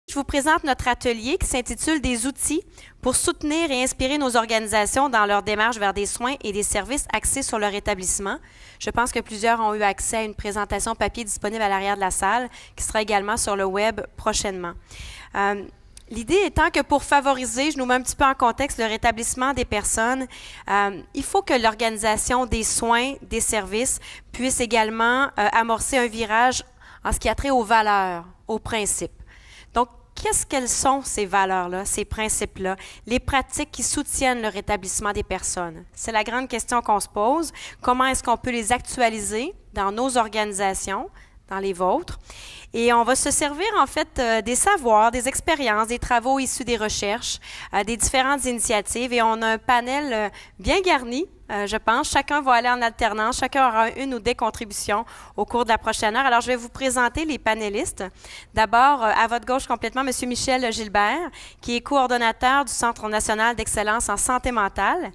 Je vous présente notre atelier qui s'intitule « Des outils pour soutenir et inspirer nos organisations dans leur démarche vers des soins et des services axés sur leur établissement ». Je pense que plusieurs ont eu accès à une présentation papier disponible à l'arrière de la salle, qui sera également sur le web prochainement. L'idée étant que pour favoriser, je nous mets un petit peu en contexte, le rétablissement des personnes, il faut que l'organisation des soins, des services puisse également amorcer un virage en ce qui a trait aux valeurs, aux principes. Donc, qu'est-ce qu'elles sont ces valeurs-là, ces principes-là, les pratiques qui soutiennent le rétablissement des personnes? C'est la grande question qu'on se pose. Comment est-ce qu'on peut les actualiser dans nos organisations, dans les vôtres? Et on va se servir en fait des savoirs, des expériences, des travaux issus des recherches, des différentes initiatives. Et on a un panel bien garni, je pense. Chacun va aller en alternance, chacun aura une ou des contributions au cours de la prochaine heure. Alors, je vais vous présenter les panélistes. D'abord, à votre gauche complètement, M. Michel Gilbert, qui est coordonnateur du Centre national d'excellence en santé mentale,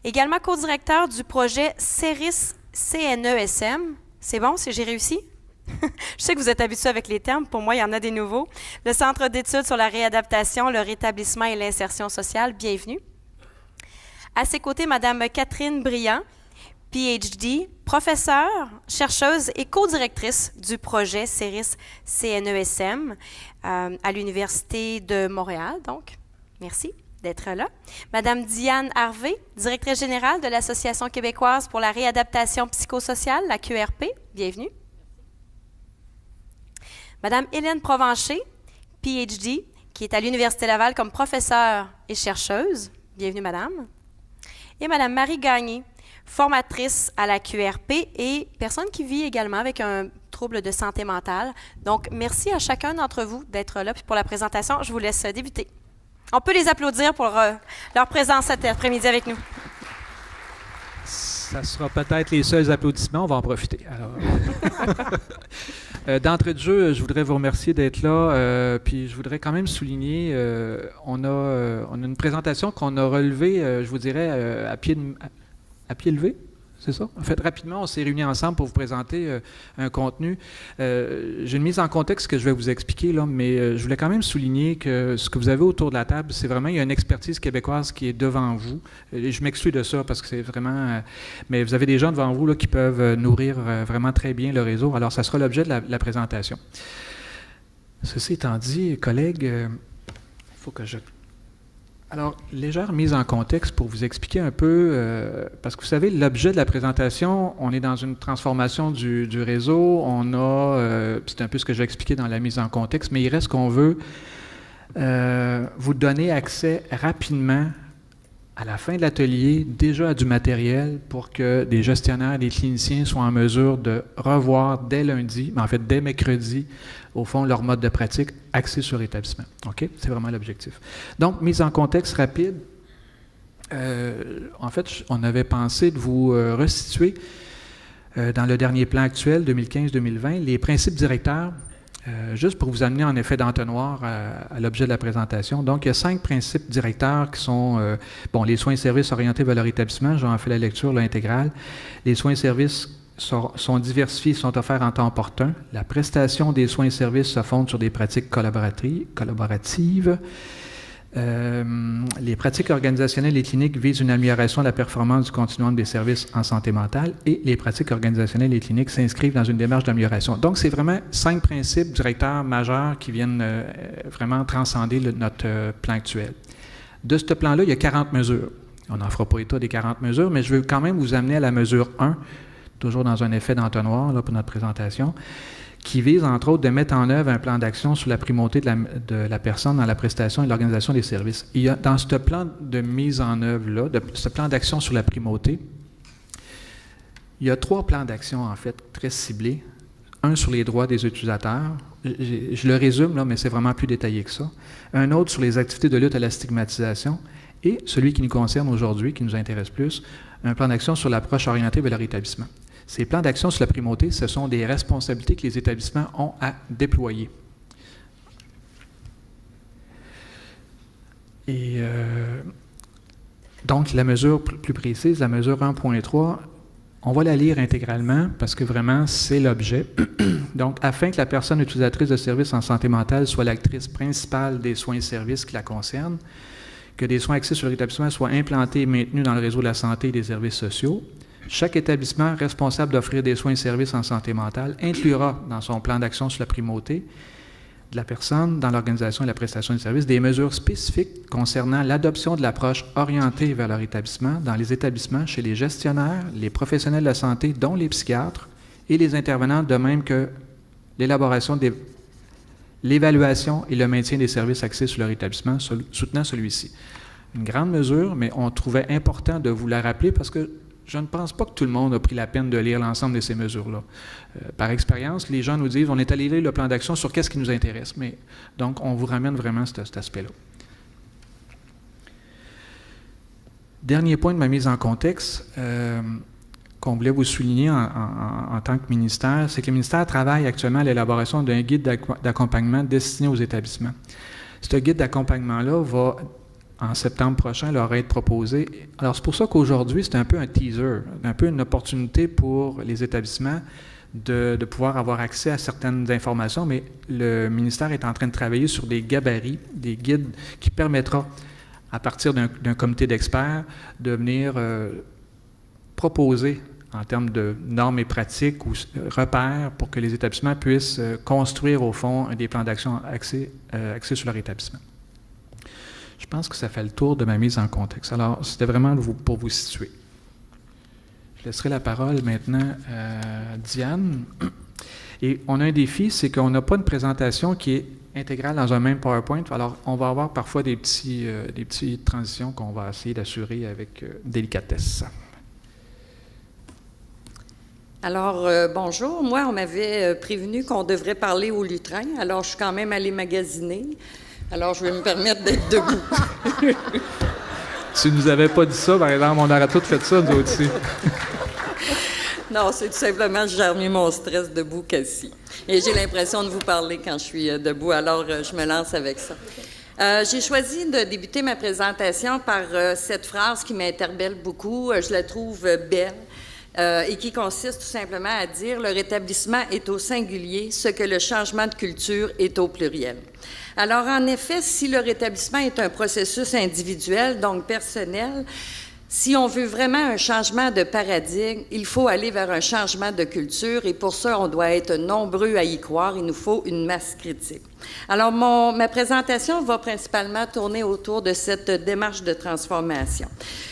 également co-directeur du projet CERIS CNESM. C'est bon, si j'ai réussi? Je sais que vous êtes habitués avec les termes. Pour moi, il y en a des nouveaux. Le Centre d'études sur la réadaptation, le rétablissement et l'insertion sociale. Bienvenue. À ses côtés, Mme Catherine Briand, PhD, professeure, chercheuse et co-directrice du projet CERIS CNESM à l'Université de Montréal. Donc, merci d'être là. Mme Diane Harvey, directrice générale de l'Association québécoise pour la réadaptation psychosociale, la QRP. Bienvenue. Madame Hélène Provencher, PhD, qui est à l'Université Laval comme professeure et chercheuse. Bienvenue, Madame. Et Madame Marie Gagné, formatrice à la QRP et personne qui vit également avec un trouble de santé mentale. Donc, merci à chacun d'entre vous d'être là. Puis pour la présentation, je vous laisse débuter. On peut les applaudir pour leur présence cet après-midi avec nous. Ça sera peut-être les seuls applaudissements, on va en profiter. Alors, d'entrée de jeu, je voudrais vous remercier d'être là, puis je voudrais quand même souligner, on a une présentation qu'on a relevée, je vous dirais, à pied levé, c'est ça? En fait, rapidement, on s'est réunis ensemble pour vous présenter un contenu. J'ai une mise en contexte que je vais vous expliquer, là, mais je voulais quand même souligner que ce que vous avez autour de la table, c'est vraiment, il y a une expertise québécoise qui est devant vous. Et je m'exclus de ça parce que c'est vraiment... mais vous avez des gens devant vous là, qui peuvent nourrir vraiment très bien le réseau. Alors, ça sera l'objet de la présentation. Ceci étant dit, collègues, il faut que je... Alors, légère mise en contexte pour vous expliquer un peu, parce que vous savez, l'objet de la présentation, on est dans une transformation du réseau, c'est un peu ce que j'ai expliqué dans la mise en contexte, mais il reste qu'on veut vous donner accès rapidement à la fin de l'atelier, déjà à du matériel pour que des gestionnaires, des cliniciens soient en mesure de revoir dès lundi, mais en fait dès mercredi, au fond, leur mode de pratique axé sur l'établissement. OK? C'est vraiment l'objectif. Donc, mise en contexte rapide. En fait, on avait pensé de vous restituer dans le dernier plan actuel, 2015-2020, les principes directeurs, juste pour vous amener en effet d'entonnoir à l'objet de la présentation. Donc, il y a 5 principes directeurs qui sont, les soins et services orientés vers leur établissement, j'en ai fait la lecture là, intégrale. Les soins et services sont diversifiés, sont offerts en temps opportun. La prestation des soins et services se fonde sur des pratiques collaboratives. Les pratiques organisationnelles et cliniques visent une amélioration de la performance du continuum des services en santé mentale et les pratiques organisationnelles et cliniques s'inscrivent dans une démarche d'amélioration. Donc, c'est vraiment 5 principes directeurs majeurs qui viennent vraiment transcender notre plan actuel. De ce plan-là, il y a 40 mesures. On n'en fera pas état des 40 mesures, mais je veux quand même vous amener à la mesure 1, toujours dans un effet d'entonnoir là, pour notre présentation, qui vise, entre autres, de mettre en œuvre un plan d'action sur la primauté de la personne dans la prestation et l'organisation des services. Il y a, dans ce plan de mise en œuvre-là, ce plan d'action sur la primauté, il y a 3 plans d'action, en fait, très ciblés. Un sur les droits des utilisateurs, je le résume, là, mais c'est vraiment plus détaillé que ça. Un autre sur les activités de lutte à la stigmatisation et celui qui nous concerne aujourd'hui, qui nous intéresse plus, un plan d'action sur l'approche orientée vers le rétablissement. Ces plans d'action sur la primauté, ce sont des responsabilités que les établissements ont à déployer. Et donc, la mesure plus précise, la mesure 1.3, On va la lire intégralement parce que vraiment, c'est l'objet. Donc, afin que la personne utilisatrice de services en santé mentale soit l'actrice principale des soins et services qui la concernent, que des soins axés sur l'établissement soient implantés et maintenus dans le réseau de la santé et des services sociaux, chaque établissement responsable d'offrir des soins et services en santé mentale inclura dans son plan d'action sur la primauté de la personne dans l'organisation et la prestation des services des mesures spécifiques concernant l'adoption de l'approche orientée vers leur établissement dans les établissements chez les gestionnaires, les professionnels de la santé, dont les psychiatres, et les intervenants, de même que l'élaboration l'évaluation et le maintien des services axés sur leur établissement soutenant celui-ci. Une grande mesure, mais on trouvait important de vous la rappeler parce que je ne pense pas que tout le monde a pris la peine de lire l'ensemble de ces mesures-là. Par expérience, les gens nous disent, on est allé lire le plan d'action sur qu'est-ce qui nous intéresse. Mais, donc, on vous ramène vraiment cet aspect-là. Dernier point de ma mise en contexte qu'on voulait vous souligner en tant que ministère, c'est que le ministère travaille actuellement à l'élaboration d'un guide d'accompagnement destiné aux établissements. Ce guide d'accompagnement-là va, en septembre prochain, leur être proposé. Alors, c'est pour ça qu'aujourd'hui, c'est un peu un teaser, un peu une opportunité pour les établissements de pouvoir avoir accès à certaines informations, mais le ministère est en train de travailler sur des gabarits, des guides qui permettra, à partir d'un comité d'experts, de venir proposer en termes de normes et pratiques ou repères pour que les établissements puissent construire, au fond, des plans d'action axés sur leur établissement. Je pense que ça fait le tour de ma mise en contexte. Alors, c'était vraiment pour vous situer. Je laisserai la parole maintenant à Diane. Et on a un défi, c'est qu'on n'a pas une présentation qui est intégrale dans un même PowerPoint. Alors, on va avoir parfois des petites transitions qu'on va essayer d'assurer avec délicatesse. Alors, bonjour. Moi, on m'avait prévenu qu'on devrait parler au lutrin. Alors, je suis quand même allée magasiner. Alors, je vais me permettre d'être debout. Tu nous avais pas dit ça, par exemple, on aurait tout fait ça, nous aussi. Non, c'est tout simplement que je gère mieux mon stress debout qu'assis. Et j'ai l'impression de vous parler quand je suis debout, alors je me lance avec ça. J'ai choisi de débuter ma présentation par cette phrase qui m'interpelle beaucoup. Je la trouve belle. Et qui consiste tout simplement à dire « Le rétablissement est au singulier, ce que le changement de culture est au pluriel ». Alors, en effet, si le rétablissement est un processus individuel, donc personnel, si on veut vraiment un changement de paradigme, il faut aller vers un changement de culture et pour ça, on doit être nombreux à y croire. Il nous faut une masse critique. Alors, ma présentation va principalement tourner autour de cette démarche de transformation.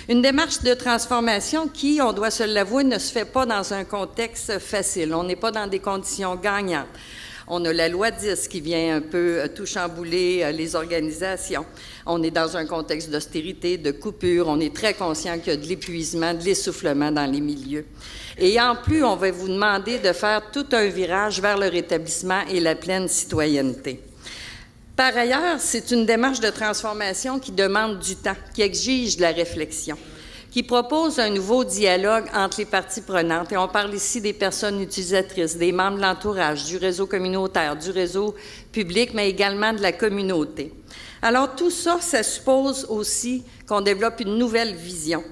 Une démarche de transformation qui, on doit se l'avouer, ne se fait pas dans un contexte facile. On n'est pas dans des conditions gagnantes. On a la loi 10 qui vient un peu tout chambouler les organisations. On est dans un contexte d'austérité, de coupure. On est très conscient qu'il y a de l'épuisement, de l'essoufflement dans les milieux. Et en plus, on va vous demander de faire tout un virage vers le rétablissement et la pleine citoyenneté. Par ailleurs, c'est une démarche de transformation qui demande du temps, qui exige de la réflexion, qui propose un nouveau dialogue entre les parties prenantes. Et on parle ici des personnes utilisatrices, des membres de l'entourage, du réseau communautaire, du réseau public, mais également de la communauté. Alors tout ça, ça suppose aussi qu'on développe une nouvelle vision.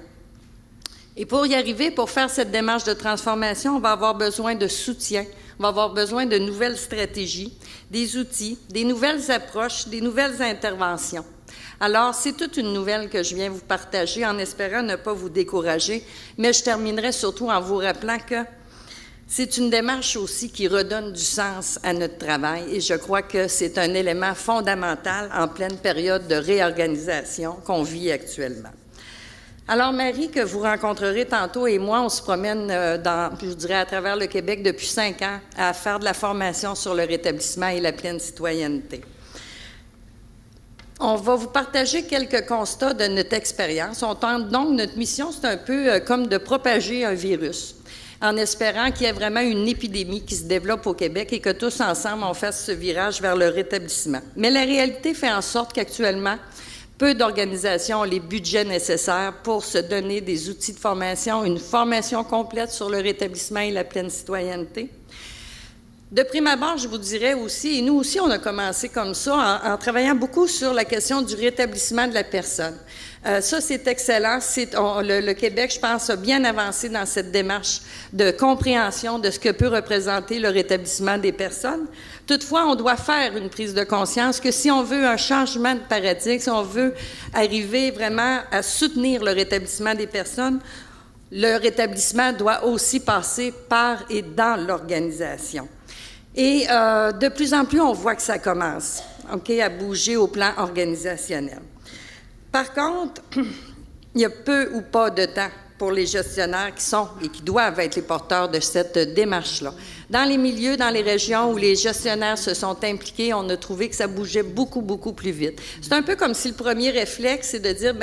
Et pour y arriver, pour faire cette démarche de transformation, on va avoir besoin de soutien, on va avoir besoin de nouvelles stratégies, des outils, des nouvelles approches, des nouvelles interventions. Alors, c'est toute une nouvelle que je viens vous partager en espérant ne pas vous décourager, mais je terminerai surtout en vous rappelant que c'est une démarche aussi qui redonne du sens à notre travail et je crois que c'est un élément fondamental en pleine période de réorganisation qu'on vit actuellement. Alors, Marie, que vous rencontrerez tantôt, et moi, on se promène je dirais, à travers le Québec depuis 5 ans à faire de la formation sur le rétablissement et la pleine citoyenneté. On va vous partager quelques constats de notre expérience. On tente donc, notre mission, c'est un peu comme de propager un virus, en espérant qu'il y ait vraiment une épidémie qui se développe au Québec et que tous ensemble, on fasse ce virage vers le rétablissement. Mais la réalité fait en sorte qu'actuellement, peu d'organisations ont les budgets nécessaires pour se donner des outils de formation, une formation complète sur le rétablissement et la pleine citoyenneté. De prime abord, je vous dirais aussi, et nous aussi, on a commencé comme ça, en travaillant beaucoup sur la question du rétablissement de la personne. Ça, c'est excellent. Le Québec, je pense, a bien avancé dans cette démarche de compréhension de ce que peut représenter le rétablissement des personnes. Toutefois, on doit faire une prise de conscience que si on veut un changement de paradigme, si on veut arriver vraiment à soutenir le rétablissement des personnes, le rétablissement doit aussi passer par et dans l'organisation. Et de plus en plus, on voit que ça commence, à bouger au plan organisationnel. Par contre, il y a peu ou pas de temps pour les gestionnaires qui sont et qui doivent être les porteurs de cette démarche-là. Dans les milieux, dans les régions où les gestionnaires se sont impliqués, on a trouvé que ça bougeait beaucoup, beaucoup plus vite. C'est un peu comme si le premier réflexe, c'est de dire,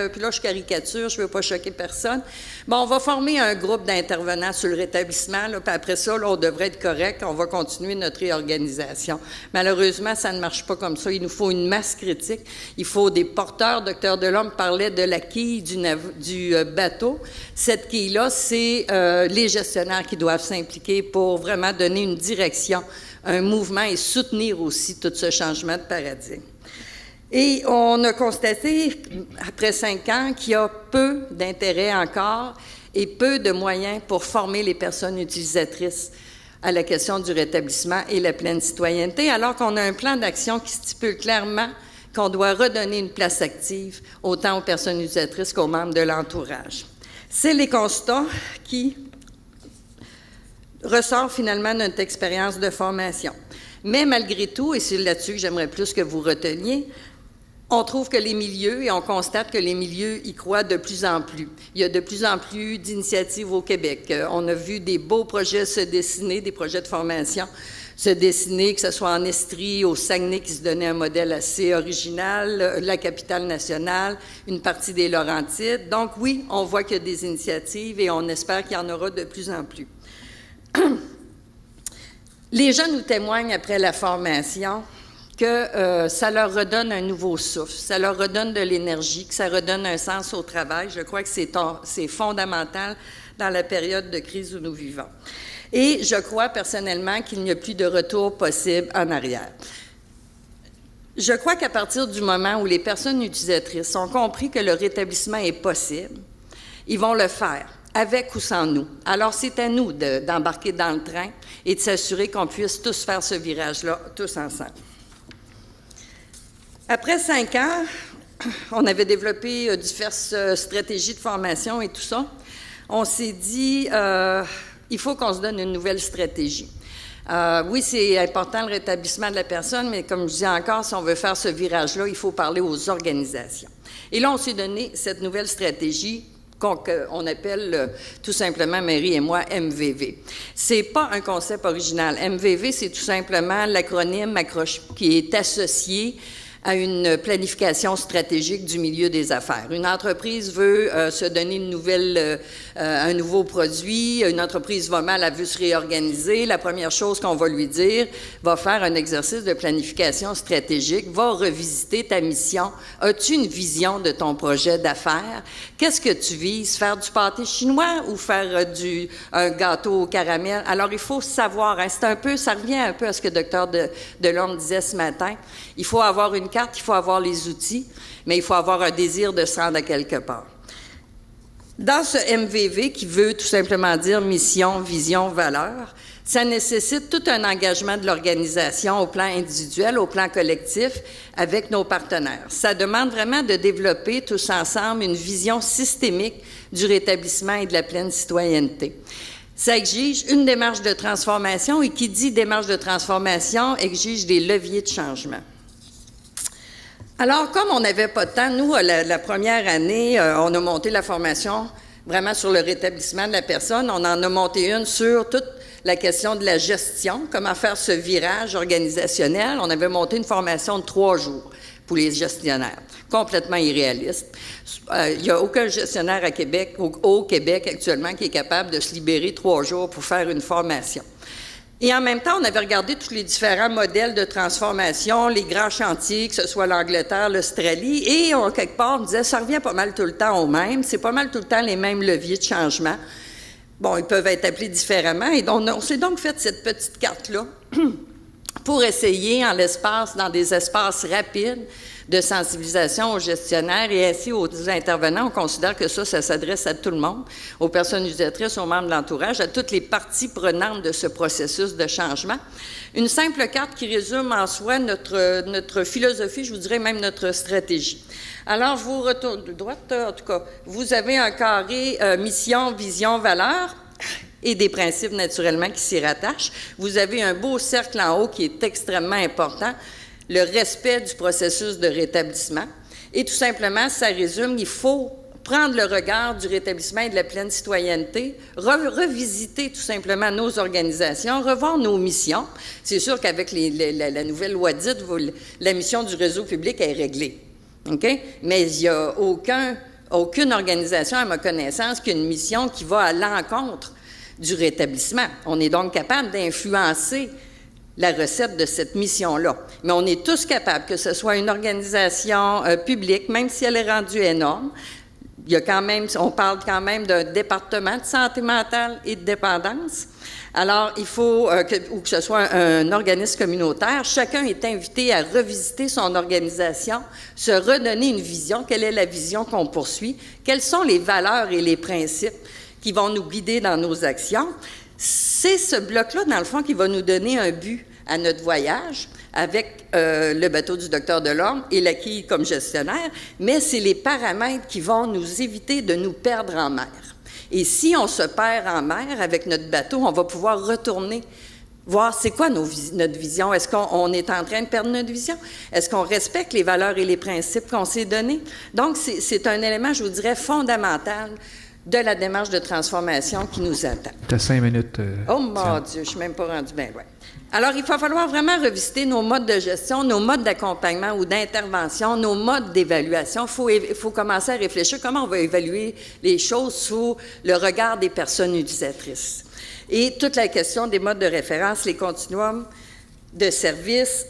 puis là, je caricature, je ne veux pas choquer personne. Bon, on va former un groupe d'intervenants sur le rétablissement, là, puis après ça, là, on devrait être correct, on va continuer notre réorganisation. Malheureusement, ça ne marche pas comme ça. Il nous faut une masse critique. Il faut des porteurs. Dr. Delhomme parlait de la quille du bateau. Cette quille-là, c'est les gestionnaires qui doivent s'impliquer pour vraiment donner une direction, un mouvement et soutenir aussi tout ce changement de paradigme. Et on a constaté, après 5 ans, qu'il y a peu d'intérêt encore et peu de moyens pour former les personnes utilisatrices à la question du rétablissement et la pleine citoyenneté, alors qu'on a un plan d'action qui stipule clairement qu'on doit redonner une place active autant aux personnes utilisatrices qu'aux membres de l'entourage. C'est les constats qui ressortent finalement de notre expérience de formation. Mais malgré tout, et c'est là-dessus que j'aimerais plus que vous reteniez, on trouve que les milieux, et on constate que les milieux y croient de plus en plus. Il y a de plus en plus d'initiatives au Québec. On a vu des beaux projets se dessiner, des projets de formation se dessiner, que ce soit en Estrie, au Saguenay, qui se donnait un modèle assez original, la capitale nationale, une partie des Laurentides. Donc oui, on voit qu'il y a des initiatives et on espère qu'il y en aura de plus en plus. Les jeunes nous témoignent après la formation que ça leur redonne un nouveau souffle, ça leur redonne de l'énergie, que ça redonne un sens au travail. Je crois que c'est fondamental dans la période de crise où nous vivons. Et je crois personnellement qu'il n'y a plus de retour possible en arrière. Je crois qu'à partir du moment où les personnes utilisatrices ont compris que le rétablissement est possible, ils vont le faire, avec ou sans nous. Alors, c'est à nous d'embarquer dans le train et de s'assurer qu'on puisse tous faire ce virage-là, tous ensemble. Après 5 ans, on avait développé diverses stratégies de formation et tout ça. On s'est dit, il faut qu'on se donne une nouvelle stratégie. Oui, c'est important le rétablissement de la personne, mais comme je dis encore, si on veut faire ce virage-là, il faut parler aux organisations. Et là, on s'est donné cette nouvelle stratégie qu'on appelle tout simplement, Mary et moi, MVV. C'est pas un concept original. MVV, c'est tout simplement l'acronyme qui est associé à une planification stratégique du milieu des affaires. Une entreprise veut se donner un nouveau produit, une entreprise va mal, elle veut se réorganiser. La première chose qu'on va lui dire, va faire un exercice de planification stratégique, va revisiter ta mission. As-tu une vision de ton projet d'affaires? Qu'est-ce que tu vises? Faire du pâté chinois ou faire un gâteau au caramel? Alors, il faut savoir, hein, ça revient un peu à ce que le Dr. Delhomme disait ce matin. Il faut avoir une carte, il faut avoir les outils, mais il faut avoir un désir de se rendre à quelque part. Dans ce MVV, qui veut tout simplement dire mission, vision, valeur, ça nécessite tout un engagement de l'organisation au plan individuel, au plan collectif, avec nos partenaires. Ça demande vraiment de développer tous ensemble une vision systémique du rétablissement et de la pleine citoyenneté. Ça exige une démarche de transformation, et qui dit démarche de transformation exige des leviers de changement. Alors, comme on n'avait pas de temps, nous, la première année, on a monté la formation vraiment sur le rétablissement de la personne. On en a monté une sur toute la question de la gestion, comment faire ce virage organisationnel. On avait monté une formation de 3 jours pour les gestionnaires, complètement irréaliste. Il n'y a aucun gestionnaire au Québec actuellement qui est capable de se libérer 3 jours pour faire une formation. Et en même temps, on avait regardé tous les différents modèles de transformation, les grands chantiers, que ce soit l'Angleterre, l'Australie, et quelque part, on disait, ça revient pas mal tout le temps au même, c'est pas mal tout le temps les mêmes leviers de changement. Bon, ils peuvent être appelés différemment. Et on s'est donc fait cette petite carte-là pour essayer, dans des espaces rapides, de sensibilisation aux gestionnaires et ainsi aux intervenants. On considère que ça s'adresse à tout le monde, aux personnes utilisatrices, aux membres de l'entourage, à toutes les parties prenantes de ce processus de changement. Une simple carte qui résume en soi notre philosophie, je vous dirais même notre stratégie. Alors, vous retournez de droite, en tout cas, vous avez un carré mission, vision, valeur et des principes naturellement qui s'y rattachent. Vous avez un beau cercle en haut qui est extrêmement important, le respect du processus de rétablissement. Et tout simplement, ça résume, il faut prendre le regard du rétablissement et de la pleine citoyenneté, revisiter tout simplement nos organisations, revoir nos missions. C'est sûr qu'avec la nouvelle loi dite, la mission du réseau public est réglée. Okay? Mais il n'y a aucune organisation, à ma connaissance, qui a une mission qui va à l'encontre du rétablissement. On est donc capable d'influencer la recette de cette mission-là. Mais on est tous capables, que ce soit une organisation publique, même si elle est rendue énorme, on parle quand même d'un département de santé mentale et de dépendance. Alors, il faut, ou que ce soit un organisme communautaire, chacun est invité à revisiter son organisation, se redonner une vision. Quelle est la vision qu'on poursuit? Quelles sont les valeurs et les principes qui vont nous guider dans nos actions? C'est ce bloc-là, dans le fond, qui va nous donner un but à notre voyage avec le bateau du docteur Delorme et la quille comme gestionnaire, mais c'est les paramètres qui vont nous éviter de nous perdre en mer. Et si on se perd en mer avec notre bateau, on va pouvoir retourner voir c'est quoi notre vision. Est-ce qu'on est en train de perdre notre vision? Est-ce qu'on respecte les valeurs et les principes qu'on s'est donnés? Donc, c'est un élément, je vous dirais, fondamental de la démarche de transformation qui nous attend. Tu as 5 minutes. Oh mon Dieu, je ne suis même pas rendue bien loin. Alors, il va falloir vraiment revisiter nos modes de gestion, nos modes d'accompagnement ou d'intervention, nos modes d'évaluation. Il faut commencer à réfléchir comment on va évaluer les choses sous le regard des personnes utilisatrices. Et toute la question des modes de référence, les continuums de service.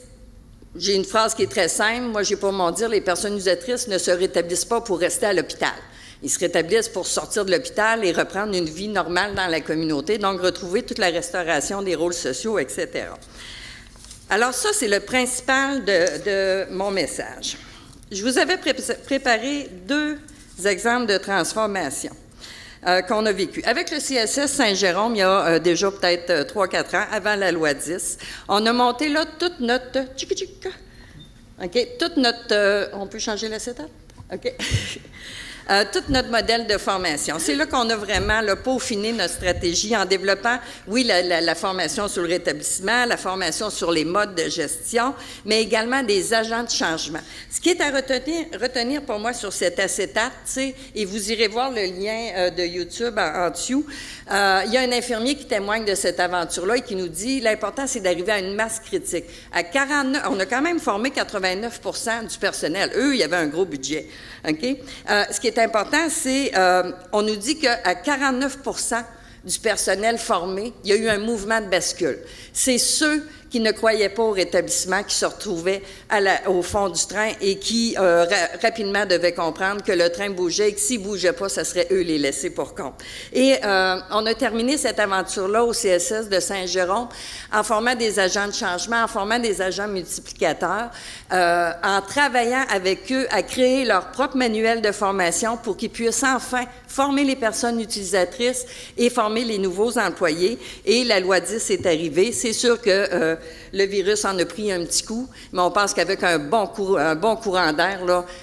J'ai une phrase qui est très simple. Moi, j'ai pour mon dire, les personnes utilisatrices ne se rétablissent pas pour rester à l'hôpital. Ils se rétablissent pour sortir de l'hôpital et reprendre une vie normale dans la communauté, donc retrouver toute la restauration des rôles sociaux, etc. Alors ça, c'est le principal de mon message. Je vous avais préparé 2 exemples de transformation qu'on a vécu. Avec le CSS Saint-Jérôme, il y a déjà peut-être 3-4 ans, avant la loi 10, on a monté là toute notre... on peut changer l'acétate? OK. Tout notre modèle de formation. C'est là qu'on a vraiment peaufiné notre stratégie en développant, oui, la formation sur le rétablissement, la formation sur les modes de gestion, mais également des agents de changement. Ce qui est à retenir pour moi sur cet acétate, et vous irez voir le lien de YouTube en dessous, il y a un infirmier qui témoigne de cette aventure-là et qui nous dit l'important, c'est d'arriver à une masse critique. On a quand même formé 89% du personnel. Eux, il y avait un gros budget. Okay? Ce qui est important, c'est on nous dit qu'à 49% du personnel formé, il y a eu un mouvement de bascule. C'est ceux qui ne croyaient pas au rétablissement, qui se retrouvaient au fond du train et qui rapidement devaient comprendre que le train bougeait et que s'il ne bougeait pas, ça serait eux les laissés pour compte. Et on a terminé cette aventure-là au CSS de Saint-Jérôme en formant des agents de changement, en formant des agents multiplicateurs, en travaillant avec eux à créer leur propre manuel de formation pour qu'ils puissent enfin former les personnes utilisatrices et former les nouveaux employés. Et la loi 10 est arrivée. C'est sûr que le virus en a pris un petit coup, mais on pense qu'avec un bon courant d'air,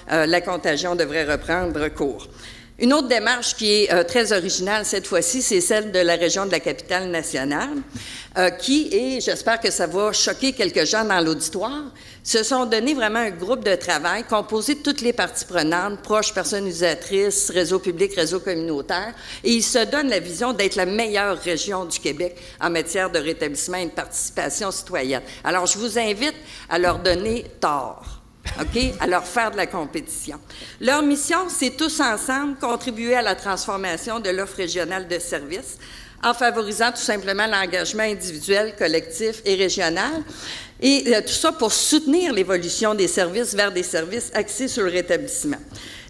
la contagion devrait reprendre cours. Une autre démarche qui est très originale cette fois-ci, c'est celle de la région de la capitale nationale, qui, et j'espère que ça va choquer quelques gens dans l'auditoire, se sont donné vraiment un groupe de travail composé de toutes les parties prenantes, proches, personnes utilisatrices, réseau public, réseau communautaire, et ils se donnent la vision d'être la meilleure région du Québec en matière de rétablissement et de participation citoyenne. Alors, je vous invite à leur donner tort. OK? À leur faire de la compétition. Leur mission, c'est tous ensemble contribuer à la transformation de l'offre régionale de services en favorisant tout simplement l'engagement individuel, collectif et régional. Et tout ça pour soutenir l'évolution des services vers des services axés sur le rétablissement.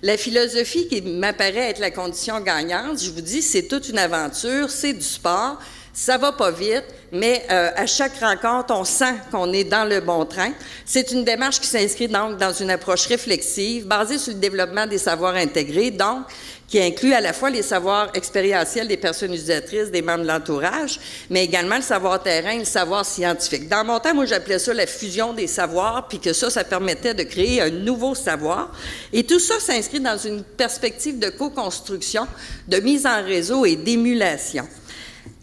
La philosophie qui m'apparaît être la condition gagnante, je vous dis, c'est toute une aventure, c'est du sport, ça va pas vite, mais à chaque rencontre, on sent qu'on est dans le bon train. C'est une démarche qui s'inscrit donc dans une approche réflexive, basée sur le développement des savoirs intégrés, donc qui inclut à la fois les savoirs expérientiels des personnes utilisatrices, des membres de l'entourage, mais également le savoir terrain et le savoir scientifique. Dans mon temps, moi, j'appelais ça la fusion des savoirs, puis que ça permettait de créer un nouveau savoir. Et tout ça s'inscrit dans une perspective de co-construction, de mise en réseau et d'émulation.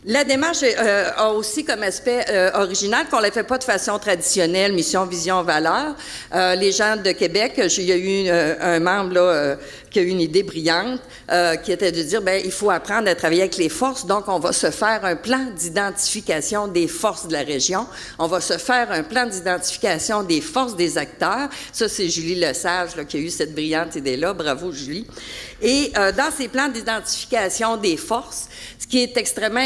La démarche a aussi comme aspect original qu'on ne la fait pas de façon traditionnelle, mission, vision, valeur. Les gens de Québec, il y a eu un membre là, qui a eu une idée brillante, qui était de dire, il faut apprendre à travailler avec les forces, donc on va se faire un plan d'identification des forces de la région, on va se faire un plan d'identification des forces des acteurs. Ça, c'est Julie Lesage là, qui a eu cette brillante idée-là. Bravo, Julie. Et dans ces plans d'identification des forces, ce qui est extrêmement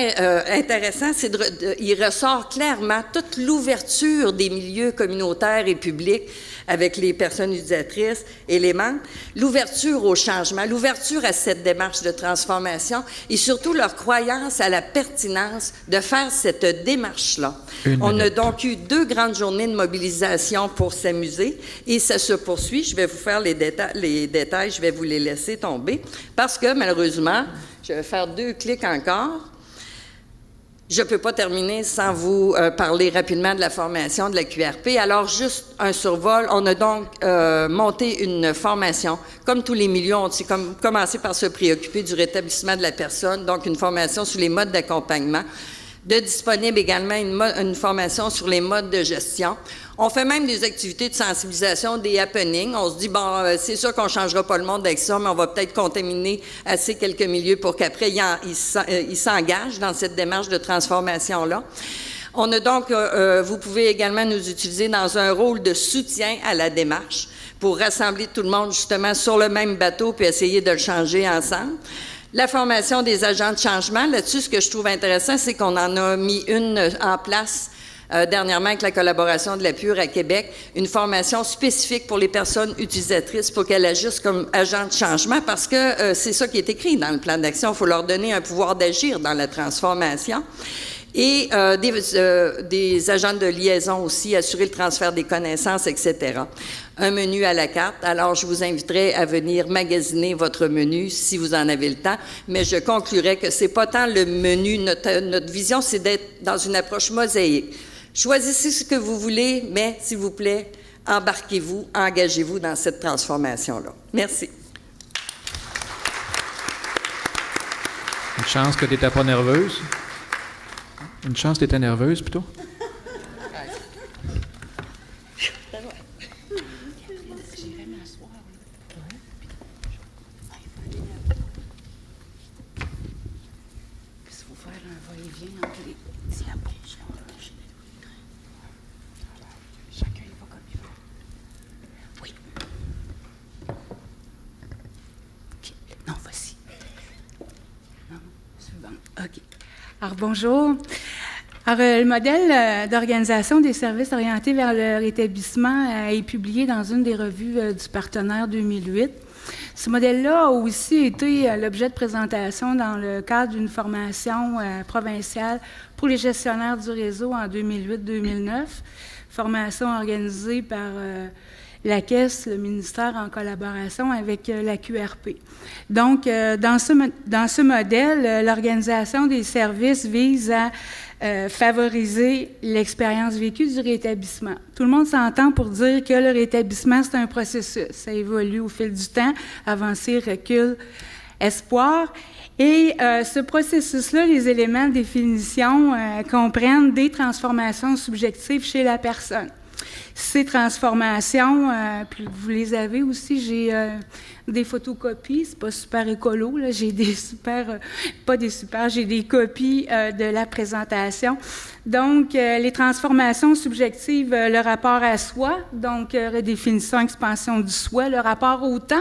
intéressant, c'est il ressort clairement toute l'ouverture des milieux communautaires et publics avec les personnes utilisatrices et les membres, l'ouverture au changement, l'ouverture à cette démarche de transformation et surtout leur croyance à la pertinence de faire cette démarche-là. On a donc eu 2 grandes journées de mobilisation pour s'amuser et ça se poursuit. Je vais vous faire les détails, je vais vous les laisser tomber parce que malheureusement, je vais faire 2 clics encore. Je ne peux pas terminer sans vous parler rapidement de la formation de la QRP. Alors, juste un survol. On a donc monté une formation. Comme tous les milieux, on a commencé par se préoccuper du rétablissement de la personne, donc une formation sur les modes d'accompagnement. De disponible également une formation sur les modes de gestion. On fait même des activités de sensibilisation, des happenings. On se dit, c'est sûr qu'on ne changera pas le monde avec ça, mais on va peut-être contaminer assez quelques milieux pour qu'après, ils s'engagent dans cette démarche de transformation-là. On a donc, vous pouvez également nous utiliser dans un rôle de soutien à la démarche pour rassembler tout le monde justement sur le même bateau puis essayer de le changer ensemble. La formation des agents de changement, là-dessus, ce que je trouve intéressant, c'est qu'on en a mis une en place dernièrement avec la collaboration de la PUR à Québec, une formation spécifique pour les personnes utilisatrices pour qu'elles agissent comme agents de changement parce que c'est ça qui est écrit dans le plan d'action. Il faut leur donner un pouvoir d'agir dans la transformation. Et des agents de liaison aussi, assurer le transfert des connaissances, etc. Un menu à la carte. Alors, je vous inviterai à venir magasiner votre menu si vous en avez le temps, mais je conclurai que c'est pas tant le menu, notre vision, c'est d'être dans une approche mosaïque. Choisissez ce que vous voulez, mais s'il vous plaît, embarquez-vous, engagez-vous dans cette transformation-là. Merci. Une chance que tu n'étais pas nerveuse. Une chance que tu étais nerveuse, plutôt. Alors, bonjour. Alors, le modèle d'organisation des services orientés vers le rétablissement est publié dans une des revues du partenaire 2008. Ce modèle-là a aussi été l'objet de présentation dans le cadre d'une formation provinciale pour les gestionnaires du réseau en 2008-2009, formation organisée par la Caisse, le ministère, en collaboration avec la QRP. Donc, dans ce modèle, l'organisation des services vise à favoriser l'expérience vécue du rétablissement. Tout le monde s'entend pour dire que le rétablissement, c'est un processus. Ça évolue au fil du temps, avancée, recul, espoir. Et ce processus-là, les éléments de définition comprennent des transformations subjectives chez la personne. Ces transformations, puis vous les avez aussi, j'ai des photocopies, c'est pas super écolo, là, j'ai des j'ai des copies de la présentation. Donc, les transformations subjectives, le rapport à soi, donc redéfinition, expansion du soi, le rapport au temps,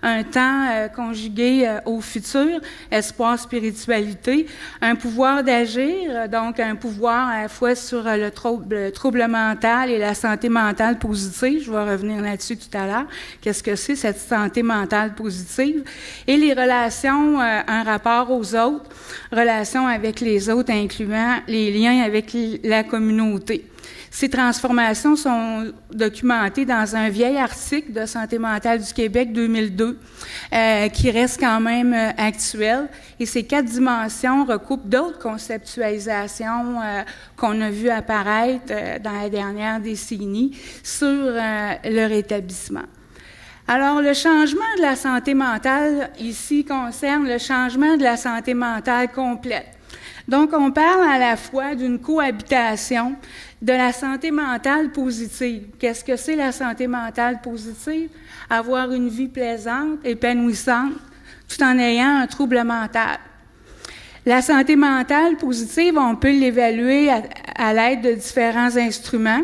un temps conjugué au futur, espoir, spiritualité, un pouvoir d'agir, donc un pouvoir à la fois sur le trouble mental et la santé mentale positive. Je vais revenir là-dessus tout à l'heure. Qu'est-ce que c'est cette santé mentale positive? Et les relations, un rapport aux autres, relations avec les autres, incluant les liens avec la communauté. Ces transformations sont documentées dans un vieil article de Santé mentale du Québec 2002 qui reste quand même actuel. Et ces 4 dimensions recoupent d'autres conceptualisations qu'on a vues apparaître dans la dernière décennie sur le rétablissement. Alors, le changement de la santé mentale ici concerne le changement de la santé mentale complète. Donc, on parle à la fois d'une cohabitation de la santé mentale positive. Qu'est-ce que c'est la santé mentale positive? Avoir une vie plaisante, épanouissante, tout en ayant un trouble mental. La santé mentale positive, on peut l'évaluer à l'aide de différents instruments.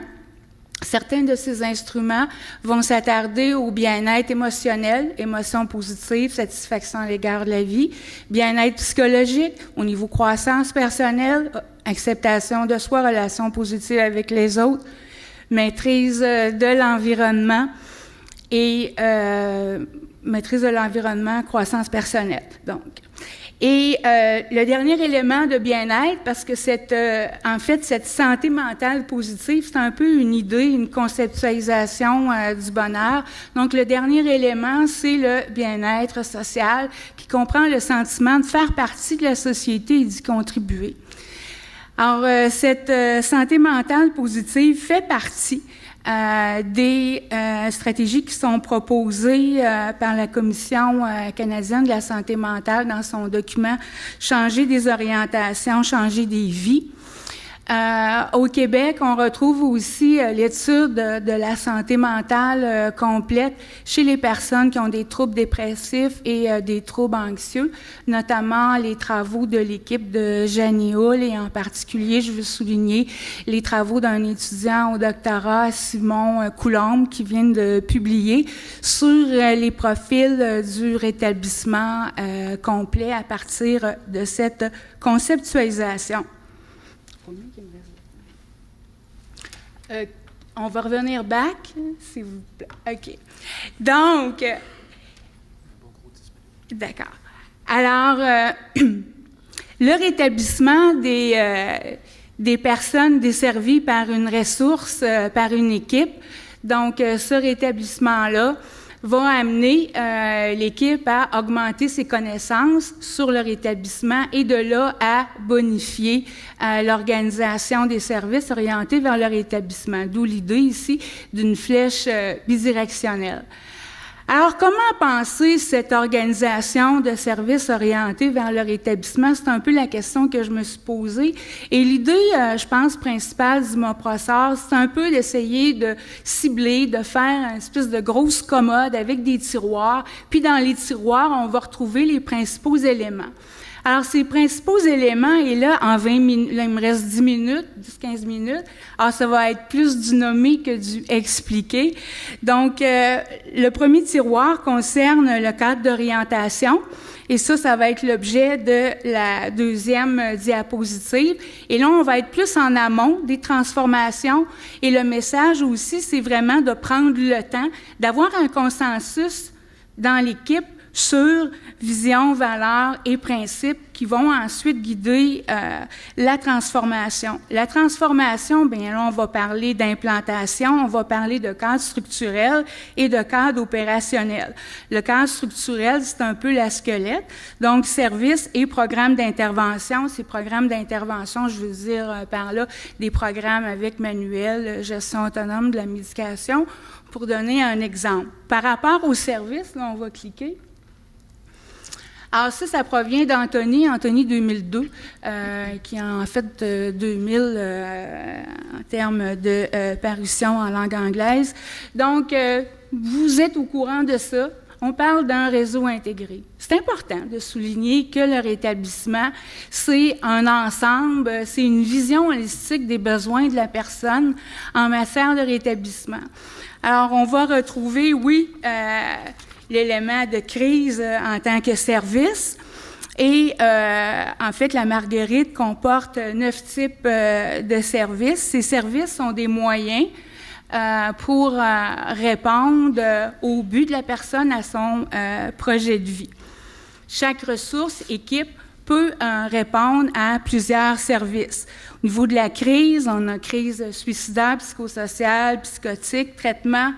Certains de ces instruments vont s'attarder au bien-être émotionnel, émotions positives, satisfaction à l'égard de la vie, bien-être psychologique, au niveau croissance personnelle, acceptation de soi, relations positives avec les autres, maîtrise de l'environnement et maîtrise de l'environnement, croissance personnelle. Donc. Et le dernier élément de bien-être, parce que cette santé mentale positive, c'est un peu une idée, une conceptualisation du bonheur. Donc, le dernier élément, c'est le bien-être social, qui comprend le sentiment de faire partie de la société et d'y contribuer. Alors, cette santé mentale positive fait partie des stratégies qui sont proposées par la Commission canadienne de la santé mentale dans son document « Changer des orientations, changer des vies ». Au Québec, on retrouve aussi l'étude de la santé mentale complète chez les personnes qui ont des troubles dépressifs et des troubles anxieux, notamment les travaux de l'équipe de Jeannie Hull et en particulier, je veux souligner les travaux d'un étudiant au doctorat, Simon Coulombe, qui vient de publier sur les profils du rétablissement complet à partir de cette conceptualisation. On va revenir back, s'il vous plaît. OK. Donc, d'accord. Alors, le rétablissement des personnes desservies par une ressource, par une équipe, donc ce rétablissement-là va amener l'équipe à augmenter ses connaissances sur le rétablissement et de là à bonifier l'organisation des services orientés vers le rétablissement. D'où l'idée ici d'une flèche bidirectionnelle. Alors, comment penser cette organisation de services orientés vers le rétablissement? C'est un peu la question que je me suis posée. Et l'idée, je pense, principale d'Imoprosor, c'est un peu d'essayer de cibler, de faire une espèce de grosse commode avec des tiroirs. Puis dans les tiroirs, on va retrouver les principaux éléments. Alors, ces principaux éléments, et là, en 20 minutes, là, il me reste 10 minutes, 10-15 minutes. Alors, ça va être plus du nommé que du expliqué. Donc, le premier tiroir concerne le cadre d'orientation. Et ça va être l'objet de la deuxième diapositive. Et là, on va être plus en amont des transformations. Et le message aussi, c'est vraiment de prendre le temps, d'avoir un consensus dans l'équipe sur vision, valeurs et principes qui vont ensuite guider la transformation. La transformation, bien là, on va parler d'implantation, on va parler de cadre structurel et de cadre opérationnel. Le cadre structurel, c'est un peu la squelette, donc services et programmes d'intervention. Ces programmes d'intervention, je veux dire par là, des programmes avec manuel, gestion autonome de la médication, pour donner un exemple. Par rapport aux services, là, on va cliquer. Alors ça provient d'Anthony 2002, qui est en fait 2000 en termes de parution en langue anglaise. Donc, vous êtes au courant de ça. On parle d'un réseau intégré. C'est important de souligner que le rétablissement, c'est un ensemble, c'est une vision holistique des besoins de la personne en matière de rétablissement. Alors, on va retrouver, oui, l'élément de crise en tant que service. Et en fait, la Marguerite comporte 9 types de services. Ces services sont des moyens pour répondre au but de la personne, à son projet de vie. Chaque ressource, équipe, peut répondre à plusieurs services. Au niveau de la crise, on a crise suicidaire, psychosociale, psychotique, traitement.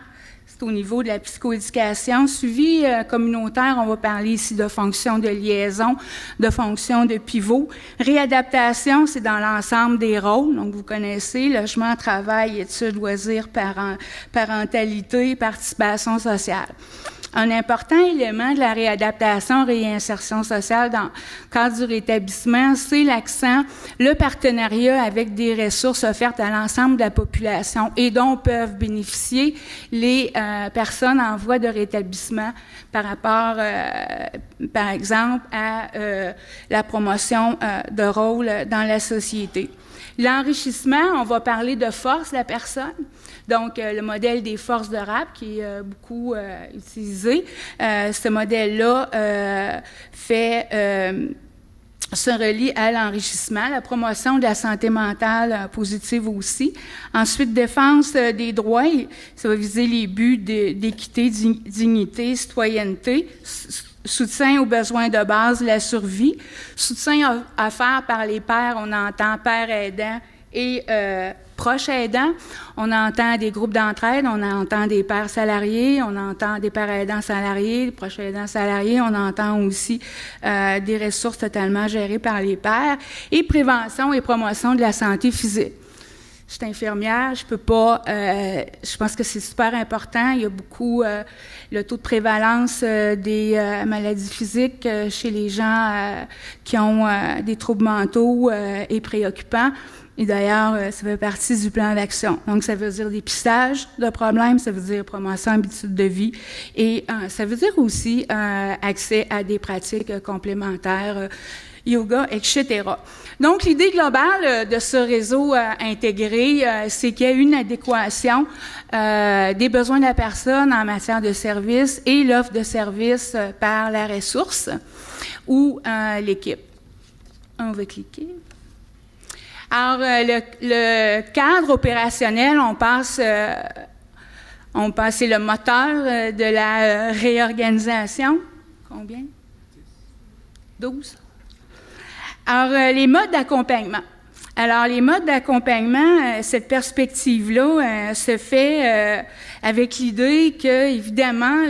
C'est au niveau de la psychoéducation. Suivi communautaire, on va parler ici de fonctions de liaison, de fonctions de pivot. Réadaptation, c'est dans l'ensemble des rôles. Donc, vous connaissez logement, travail, études, loisirs, parentalité, participation sociale. Un important élément de la réadaptation, réinsertion sociale dans le cadre du rétablissement, c'est l'accent, le partenariat avec des ressources offertes à l'ensemble de la population et dont peuvent bénéficier les personnes en voie de rétablissement par rapport, par exemple, à la promotion de rôle dans la société. L'enrichissement, on va parler de force de la personne. Donc, le modèle des forces de RAP qui est beaucoup utilisé. Ce modèle-là se relie à l'enrichissement, la promotion de la santé mentale positive aussi. Ensuite, défense des droits, ça va viser les buts d'équité, dignité, citoyenneté, soutien aux besoins de base, la survie, soutien offert par les pairs, on entend pairs aidants et proches aidants, on entend des groupes d'entraide, on entend des pairs salariés, on entend des pairs aidants salariés, des proches aidants salariés, on entend aussi des ressources totalement gérées par les pairs, et prévention et promotion de la santé physique. Je suis infirmière, je peux pas, je pense que c'est super important. Il y a beaucoup, le taux de prévalence des maladies physiques chez les gens qui ont des troubles mentaux est préoccupant. Et d'ailleurs, ça fait partie du plan d'action. Donc, ça veut dire dépistage de problèmes, ça veut dire promotion d'habitudes de vie et ça veut dire aussi accès à des pratiques complémentaires, yoga, etc. Donc, l'idée globale de ce réseau intégré, c'est qu'il y a une adéquation des besoins de la personne en matière de services et l'offre de services par la ressource ou l'équipe. On va cliquer. Alors, le cadre opérationnel, c'est le moteur de la réorganisation. Combien? 12. Alors, les modes d'accompagnement. Alors, les modes d'accompagnement, cette perspective-là se fait avec l'idée que, évidemment,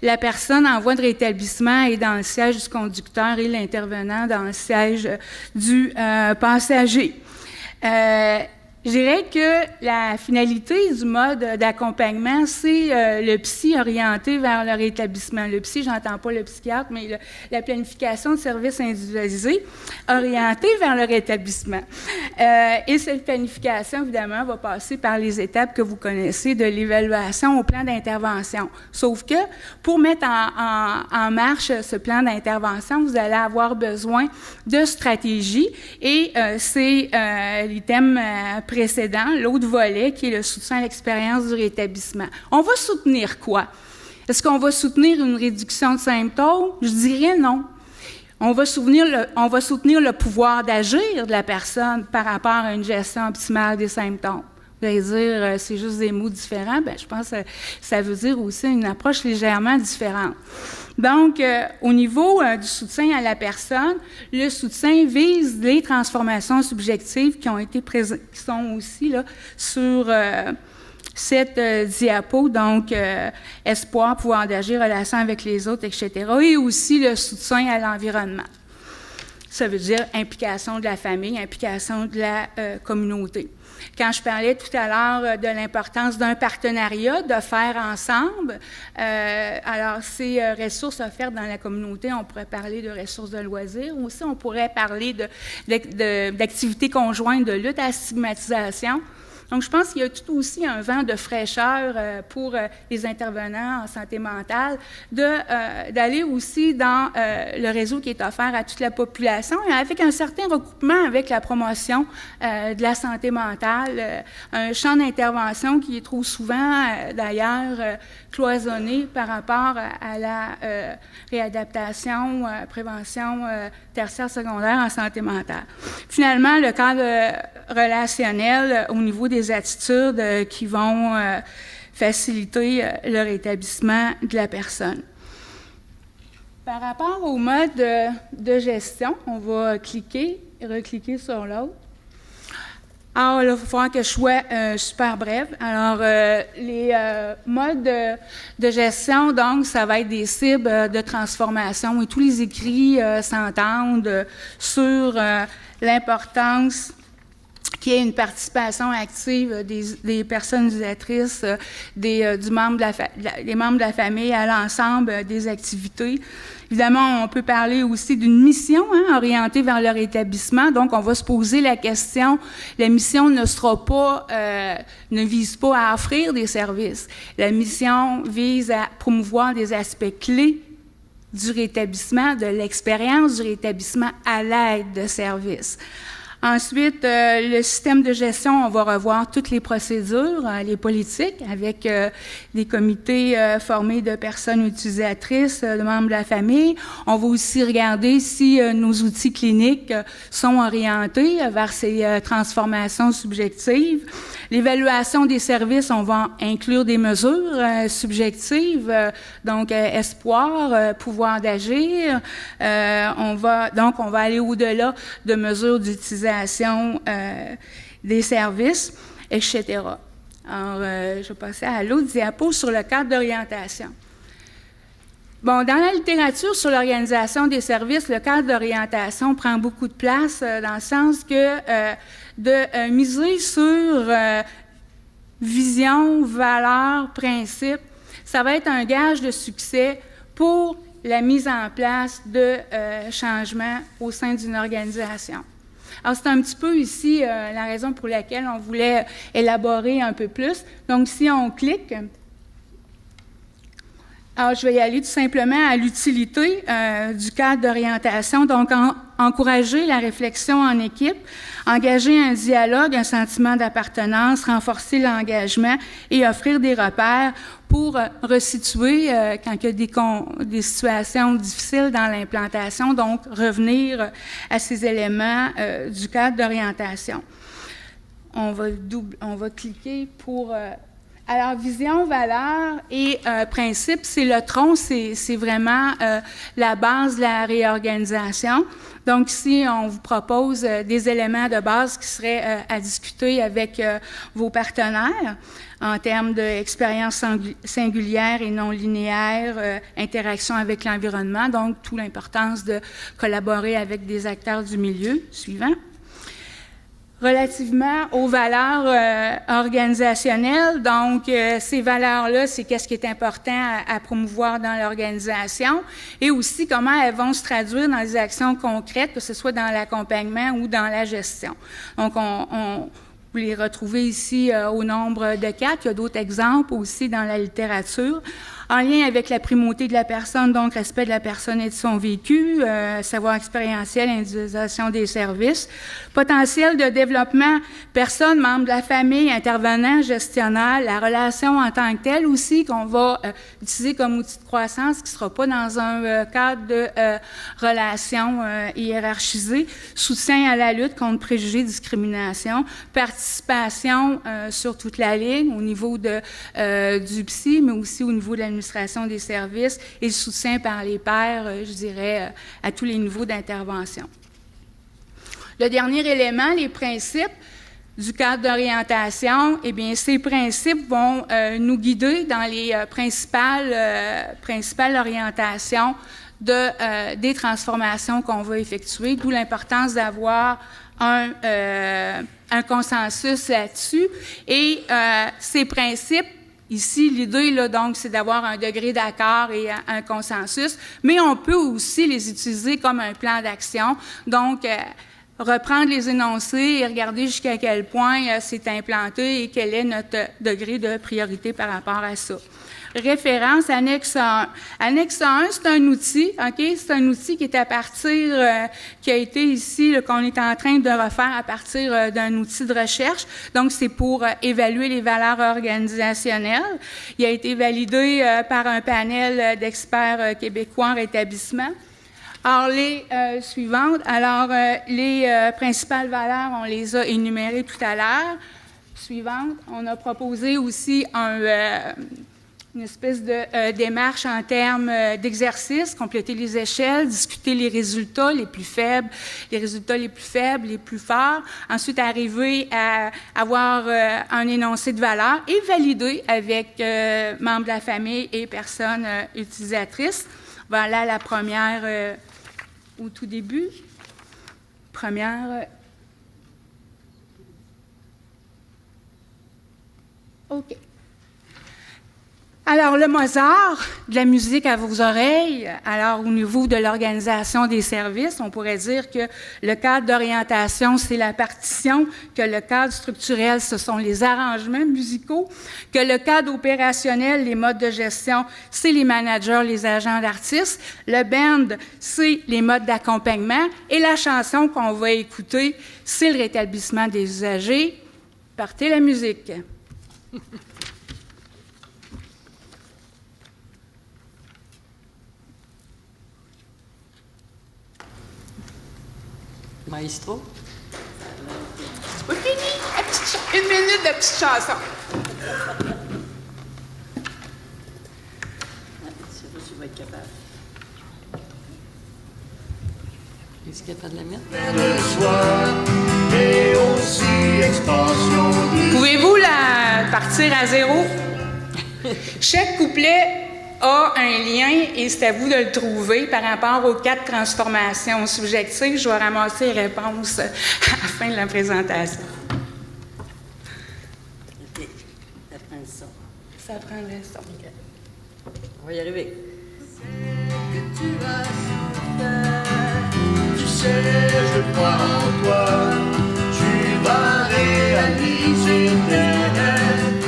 la personne en voie de rétablissement est dans le siège du conducteur et l'intervenant dans le siège du passager. Je dirais que la finalité du mode d'accompagnement, c'est le psy orienté vers le rétablissement. Le psy, j'entends pas le psychiatre, mais la planification de services individualisés orientée vers le rétablissement. Et cette planification, évidemment, va passer par les étapes que vous connaissez de l'évaluation au plan d'intervention. Sauf que pour mettre en marche ce plan d'intervention, vous allez avoir besoin de stratégies et c'est l'item précédent, l'autre volet, qui est le soutien à l'expérience du rétablissement. On va soutenir quoi? Est-ce qu'on va soutenir une réduction de symptômes? Je dirais non. On va soutenir le pouvoir d'agir de la personne par rapport à une gestion optimale des symptômes. Vous allez dire, c'est juste des mots différents. Bien, je pense que ça veut dire aussi une approche légèrement différente. Donc, au niveau du soutien à la personne, le soutien vise les transformations subjectives qui ont été présentes, qui sont aussi là sur cette diapo, donc espoir, pouvoir d'agir, relation avec les autres, etc. Et aussi le soutien à l'environnement. Ça veut dire implication de la famille, implication de la communauté. Quand je parlais tout à l'heure de l'importance d'un partenariat, de faire ensemble, alors ces ressources offertes dans la communauté, on pourrait parler de ressources de loisirs, aussi on pourrait parler d'activités conjointes de lutte à la stigmatisation. Donc, je pense qu'il y a tout aussi un vent de fraîcheur pour les intervenants en santé mentale, d'aller aussi dans le réseau qui est offert à toute la population et avec un certain recoupement avec la promotion de la santé mentale, un champ d'intervention qui est trop souvent, d'ailleurs, cloisonné par rapport à la réadaptation, prévention tertiaire secondaire en santé mentale. Finalement, le cadre relationnel au niveau des attitudes qui vont faciliter le rétablissement de la personne. Par rapport au mode de gestion, on va recliquer sur l'autre. Alors, là, il va falloir que je sois super brève. Alors, les modes de gestion, donc, ça va être des cibles de transformation et tous les écrits s'entendent sur l'importance qu'il y ait une participation active des personnes utilisatrices, des membres de la famille à l'ensemble des activités. Évidemment, on peut parler aussi d'une mission orientée vers leur établissement. Donc, on va se poser la question, la mission ne vise pas à offrir des services. La mission vise à promouvoir des aspects clés du rétablissement, de l'expérience du rétablissement à l'aide de services. Ensuite, le système de gestion, on va revoir toutes les procédures, les politiques, avec des comités formés de personnes utilisatrices, de membres de la famille. On va aussi regarder si nos outils cliniques sont orientés vers ces transformations subjectives. L'évaluation des services, on va inclure des mesures subjectives, donc espoir, pouvoir d'agir. On va aller au-delà de mesures d'utilisation des services, etc. Alors, je vais passer à l'autre diapo sur le cadre d'orientation. Bon, dans la littérature sur l'organisation des services, le cadre d'orientation prend beaucoup de place dans le sens que de miser sur vision, valeurs, principes, ça va être un gage de succès pour la mise en place de changements au sein d'une organisation. Alors, c'est un petit peu ici la raison pour laquelle on voulait élaborer un peu plus. Donc, si on clique, alors je vais y aller tout simplement à l'utilité du cadre d'orientation. Donc, encourager la réflexion en équipe, engager un dialogue, un sentiment d'appartenance, renforcer l'engagement et offrir des repères pour resituer quand il y a des situations difficiles dans l'implantation, donc revenir à ces éléments du cadre d'orientation. On va cliquer pour... Alors, vision, valeur et principe, c'est le tronc, c'est vraiment la base de la réorganisation. Donc, ici, on vous propose des éléments de base qui seraient à discuter avec vos partenaires en termes d'expérience singulière et non linéaire, interaction avec l'environnement, donc toute l'importance de collaborer avec des acteurs du milieu. Suivant. Relativement aux valeurs organisationnelles, donc ces valeurs-là, c'est qu'est-ce qui est important à promouvoir dans l'organisation et aussi comment elles vont se traduire dans des actions concrètes, que ce soit dans l'accompagnement ou dans la gestion. Donc, vous les retrouvez ici au nombre de 4. Il y a d'autres exemples aussi dans la littérature. En lien avec la primauté de la personne, donc respect de la personne et de son vécu, savoir expérientiel, individualisation des services, potentiel de développement, personne, membre de la famille, intervenant, gestionnaire, la relation en tant que telle aussi qu'on va utiliser comme outil de croissance, qui ne sera pas dans un cadre de relation hiérarchisée, soutien à la lutte contre préjugés, discrimination, participation sur toute la ligne au niveau du psy, mais aussi au niveau de l'administration des services et le soutien par les pairs, je dirais, à tous les niveaux d'intervention. Le dernier élément, les principes du cadre d'orientation, eh bien, ces principes vont nous guider dans les principales orientations des transformations qu'on va effectuer, d'où l'importance d'avoir un consensus là-dessus. Et ces principes, ici, l'idée, là, donc, c'est d'avoir un degré d'accord et un consensus, mais on peut aussi les utiliser comme un plan d'action. Donc, reprendre les énoncés et regarder jusqu'à quel point c'est implanté et quel est notre degré de priorité par rapport à ça. Référence, annexe 1. Annexe 1, c'est un outil, OK? C'est un outil qui est à partir, qui a été ici, qu'on est en train de refaire à partir d'un outil de recherche. Donc, c'est pour évaluer les valeurs organisationnelles. Il a été validé par un panel d'experts québécois en rétablissement. Alors, les suivantes, les principales valeurs, on les a énumérées tout à l'heure. Suivante, on a proposé aussi une espèce de démarche en termes d'exercice, compléter les échelles, discuter les résultats les plus faibles, les plus forts, ensuite arriver à avoir un énoncé de valeur et valider avec membres de la famille et personnes utilisatrices. Voilà la première au tout début. OK. Alors, le Mozart, de la musique à vos oreilles. Alors, au niveau de l'organisation des services, on pourrait dire que le cadre d'orientation, c'est la partition, que le cadre structurel, ce sont les arrangements musicaux, que le cadre opérationnel, les modes de gestion, c'est les managers, les agents d'artistes. Le band, c'est les modes d'accompagnement. Et la chanson qu'on va écouter, c'est le rétablissement des usagers. Partez la musique. Maestro? C'est pas fini! Une minute de petite chanson. Je sais pas si je vais être capable. Es-tu capable de la mettre? Pouvez-vous la partir à zéro? Chaque couplet a un lien et c'est à vous de le trouver par rapport aux 4 transformations subjectives. Je vais ramasser les réponses à la fin de la présentation. OK. Ça prend le son. Ça prendrait ça. Okay. On va y arriver. Que tu vas faire, tu sais, je crois en toi. Tu vas réaliser tes rêves,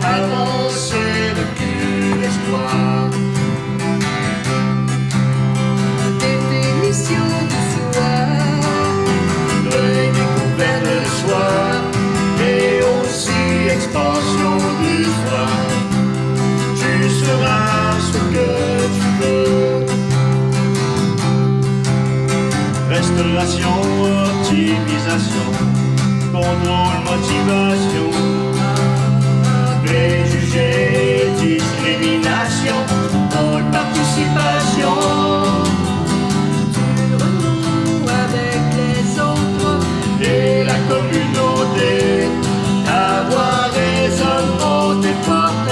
avancer depuis l'espoir. Définition du soi, de découverte de soi, et aussi expansion du soi. Tu seras ce que tu veux. Restauration, optimisation, contrôle, motivation, préjugés, discrimination, rôle, participation. Tu renoues avec les autres et la communauté. Ta voix résonne haut et forte.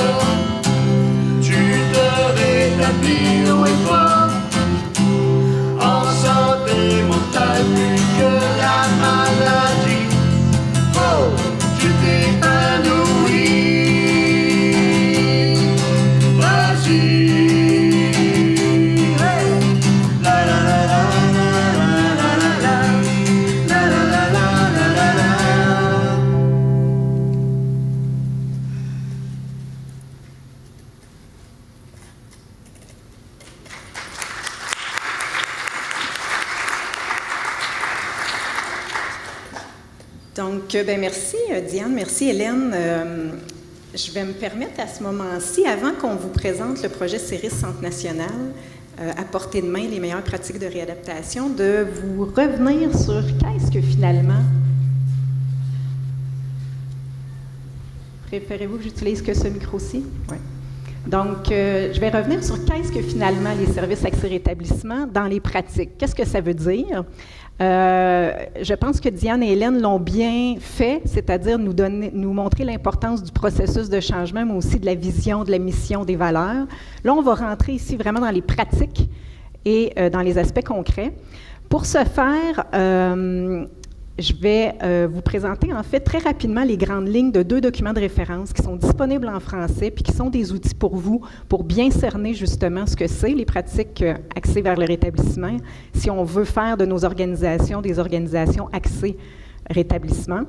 Tu te rétablis haut et fort, en santé mentale plus que la maladie. Oh, tu t'épanouis. Vas-y. Hey. La la la la la la la la la la la la la. Donc, merci Diane, merci Hélène. Je vais me permettre à ce moment-ci, avant qu'on vous présente le projet CERIS Centre national, à portée de main, les meilleures pratiques de réadaptation, de vous revenir sur qu'est-ce que finalement... Préférez-vous que j'utilise que ce micro-ci? Oui. Donc, je vais revenir sur qu'est-ce que finalement les services accès rétablissement dans les pratiques. Qu'est-ce que ça veut dire? Je pense que Diane et Hélène l'ont bien fait, c'est-à-dire nous montrer l'importance du processus de changement, mais aussi de la vision, de la mission, des valeurs. Là, on va rentrer ici vraiment dans les pratiques et dans les aspects concrets. Pour ce faire, je vais vous présenter en fait très rapidement les grandes lignes de 2 documents de référence qui sont disponibles en français puis qui sont des outils pour vous pour bien cerner justement ce que c'est les pratiques axées vers le rétablissement si on veut faire de nos organisations des organisations axées rétablissement.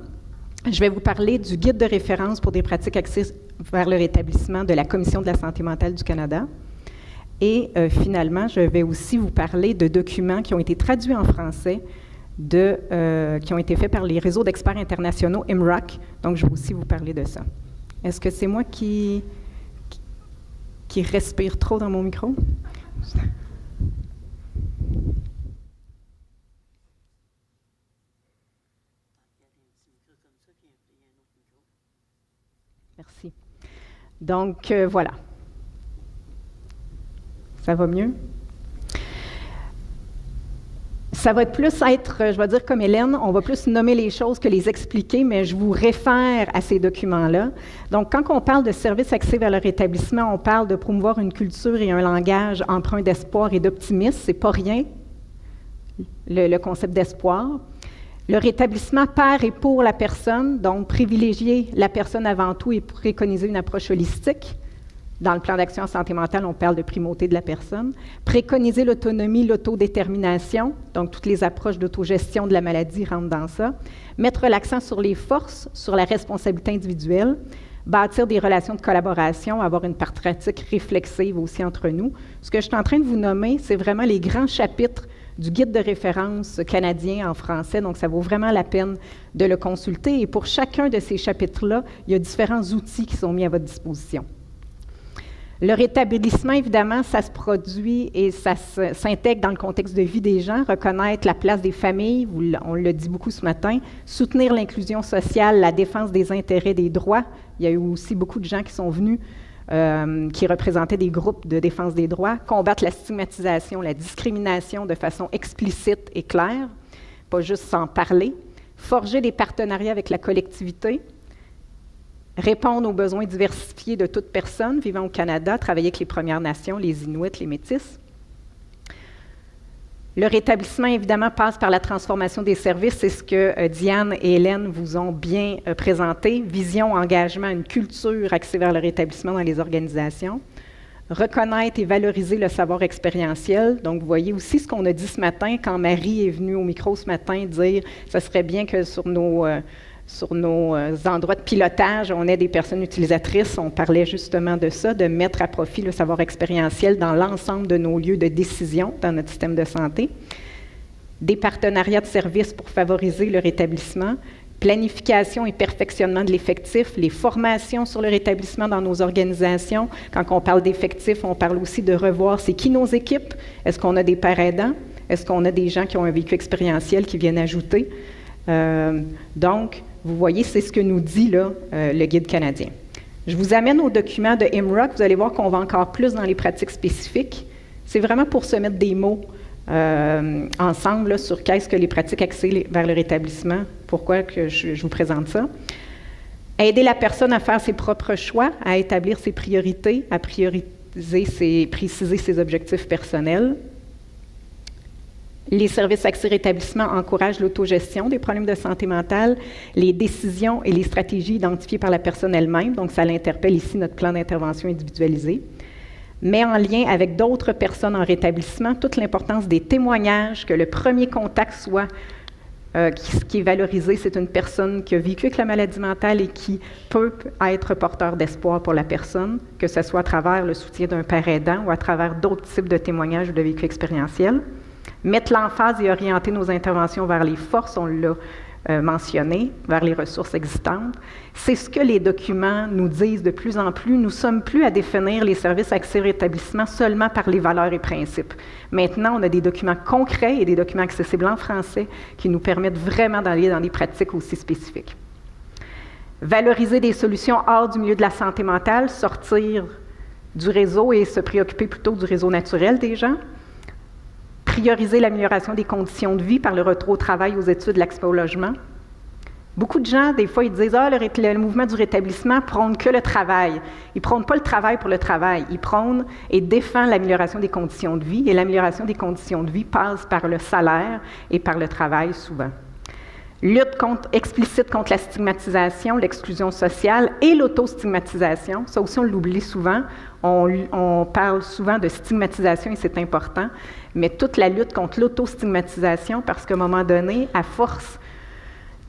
Je vais vous parler du guide de référence pour des pratiques axées vers le rétablissement de la Commission de la santé mentale du Canada. Et finalement, je vais aussi vous parler de documents qui ont été traduits en français qui ont été faits par les réseaux d'experts internationaux IMROC. Donc, je vais aussi vous parler de ça. Est-ce que c'est moi qui respire trop dans mon micro? Merci. Donc, voilà. Ça va mieux? Ça va plus être, je vais dire comme Hélène, on va plus nommer les choses que les expliquer, mais je vous réfère à ces documents-là. Donc, quand on parle de services axés vers le rétablissement, on parle de promouvoir une culture et un langage empreint d'espoir et d'optimisme. C'est pas rien, le concept d'espoir. Le rétablissement par et pour la personne, donc privilégier la personne avant tout et préconiser une approche holistique. Dans le plan d'action en santé mentale, on parle de primauté de la personne. Préconiser l'autonomie, l'autodétermination, donc toutes les approches d'autogestion de la maladie rentrent dans ça. Mettre l'accent sur les forces, sur la responsabilité individuelle. Bâtir des relations de collaboration, avoir une pratique réflexive aussi entre nous. Ce que je suis en train de vous nommer, c'est vraiment les grands chapitres du guide de référence canadien en français, donc ça vaut vraiment la peine de le consulter. Et pour chacun de ces chapitres-là, il y a différents outils qui sont mis à votre disposition. Le rétablissement, évidemment, ça se produit et ça s'intègre dans le contexte de vie des gens, reconnaître la place des familles, on le dit beaucoup ce matin, soutenir l'inclusion sociale, la défense des intérêts des droits. Il y a eu aussi beaucoup de gens qui sont venus, qui représentaient des groupes de défense des droits, combattre la stigmatisation, la discrimination de façon explicite et claire, pas juste sans parler, forger des partenariats avec la collectivité, répondre aux besoins diversifiés de toute personne vivant au Canada, travailler avec les Premières Nations, les Inuits, les Métis. Le rétablissement, évidemment, passe par la transformation des services. C'est ce que Diane et Hélène vous ont bien présenté. Vision, engagement, une culture axée vers le rétablissement dans les organisations. Reconnaître et valoriser le savoir expérientiel. Donc, vous voyez aussi ce qu'on a dit ce matin quand Marie est venue au micro ce matin dire « ça serait bien que sur nos endroits de pilotage, on ait des personnes utilisatrices. » On parlait justement de ça, de mettre à profit le savoir expérientiel dans l'ensemble de nos lieux de décision dans notre système de santé. Des partenariats de services pour favoriser le rétablissement. Planification et perfectionnement de l'effectif, les formations sur le rétablissement dans nos organisations. Quand on parle d'effectifs, on parle aussi de revoir c'est qui nos équipes. Est-ce qu'on a des pairs aidants? Est-ce qu'on a des gens qui ont un vécu expérientiel qui viennent ajouter? Donc, vous voyez, c'est ce que nous dit là, le guide canadien. Je vous amène au document de IMROC. Vous allez voir qu'on va encore plus dans les pratiques spécifiques. C'est vraiment pour se mettre des mots ensemble là, sur qu'est-ce que les pratiques axées vers le rétablissement. Pourquoi que je vous présente ça? Aider la personne à faire ses propres choix, à établir ses priorités, à préciser ses objectifs personnels. Les services axés rétablissement encouragent l'autogestion des problèmes de santé mentale, les décisions et les stratégies identifiées par la personne elle-même. Donc, ça l'interpelle ici notre plan d'intervention individualisé. Mais en lien avec d'autres personnes en rétablissement, toute l'importance des témoignages, que le premier contact soit ce qui est valorisé, c'est une personne qui a vécu avec la maladie mentale et qui peut être porteur d'espoir pour la personne, que ce soit à travers le soutien d'un père aidant ou à travers d'autres types de témoignages ou de vécu expérientiel. Mettre l'emphase et orienter nos interventions vers les forces, on l'a mentionné, vers les ressources existantes. C'est ce que les documents nous disent de plus en plus. Nous ne sommes plus à définir les services axés rétablissement seulement par les valeurs et principes. Maintenant, on a des documents concrets et des documents accessibles en français qui nous permettent vraiment d'aller dans des pratiques aussi spécifiques. Valoriser des solutions hors du milieu de la santé mentale, sortir du réseau et se préoccuper plutôt du réseau naturel des gens. Prioriser l'amélioration des conditions de vie par le retour au travail, aux études, l'accès au logement. Beaucoup de gens, des fois, ils disent « Ah, le mouvement du rétablissement prône que le travail. » Ils ne prônent pas le travail pour le travail. Ils prônent et défendent l'amélioration des conditions de vie. Et l'amélioration des conditions de vie passe par le salaire et par le travail, souvent. Lutte explicite contre la stigmatisation, l'exclusion sociale et l'autostigmatisation. Ça aussi, on l'oublie souvent. On parle souvent de stigmatisation et c'est important, mais toute la lutte contre l'autostigmatisation, parce qu'à un moment donné, à force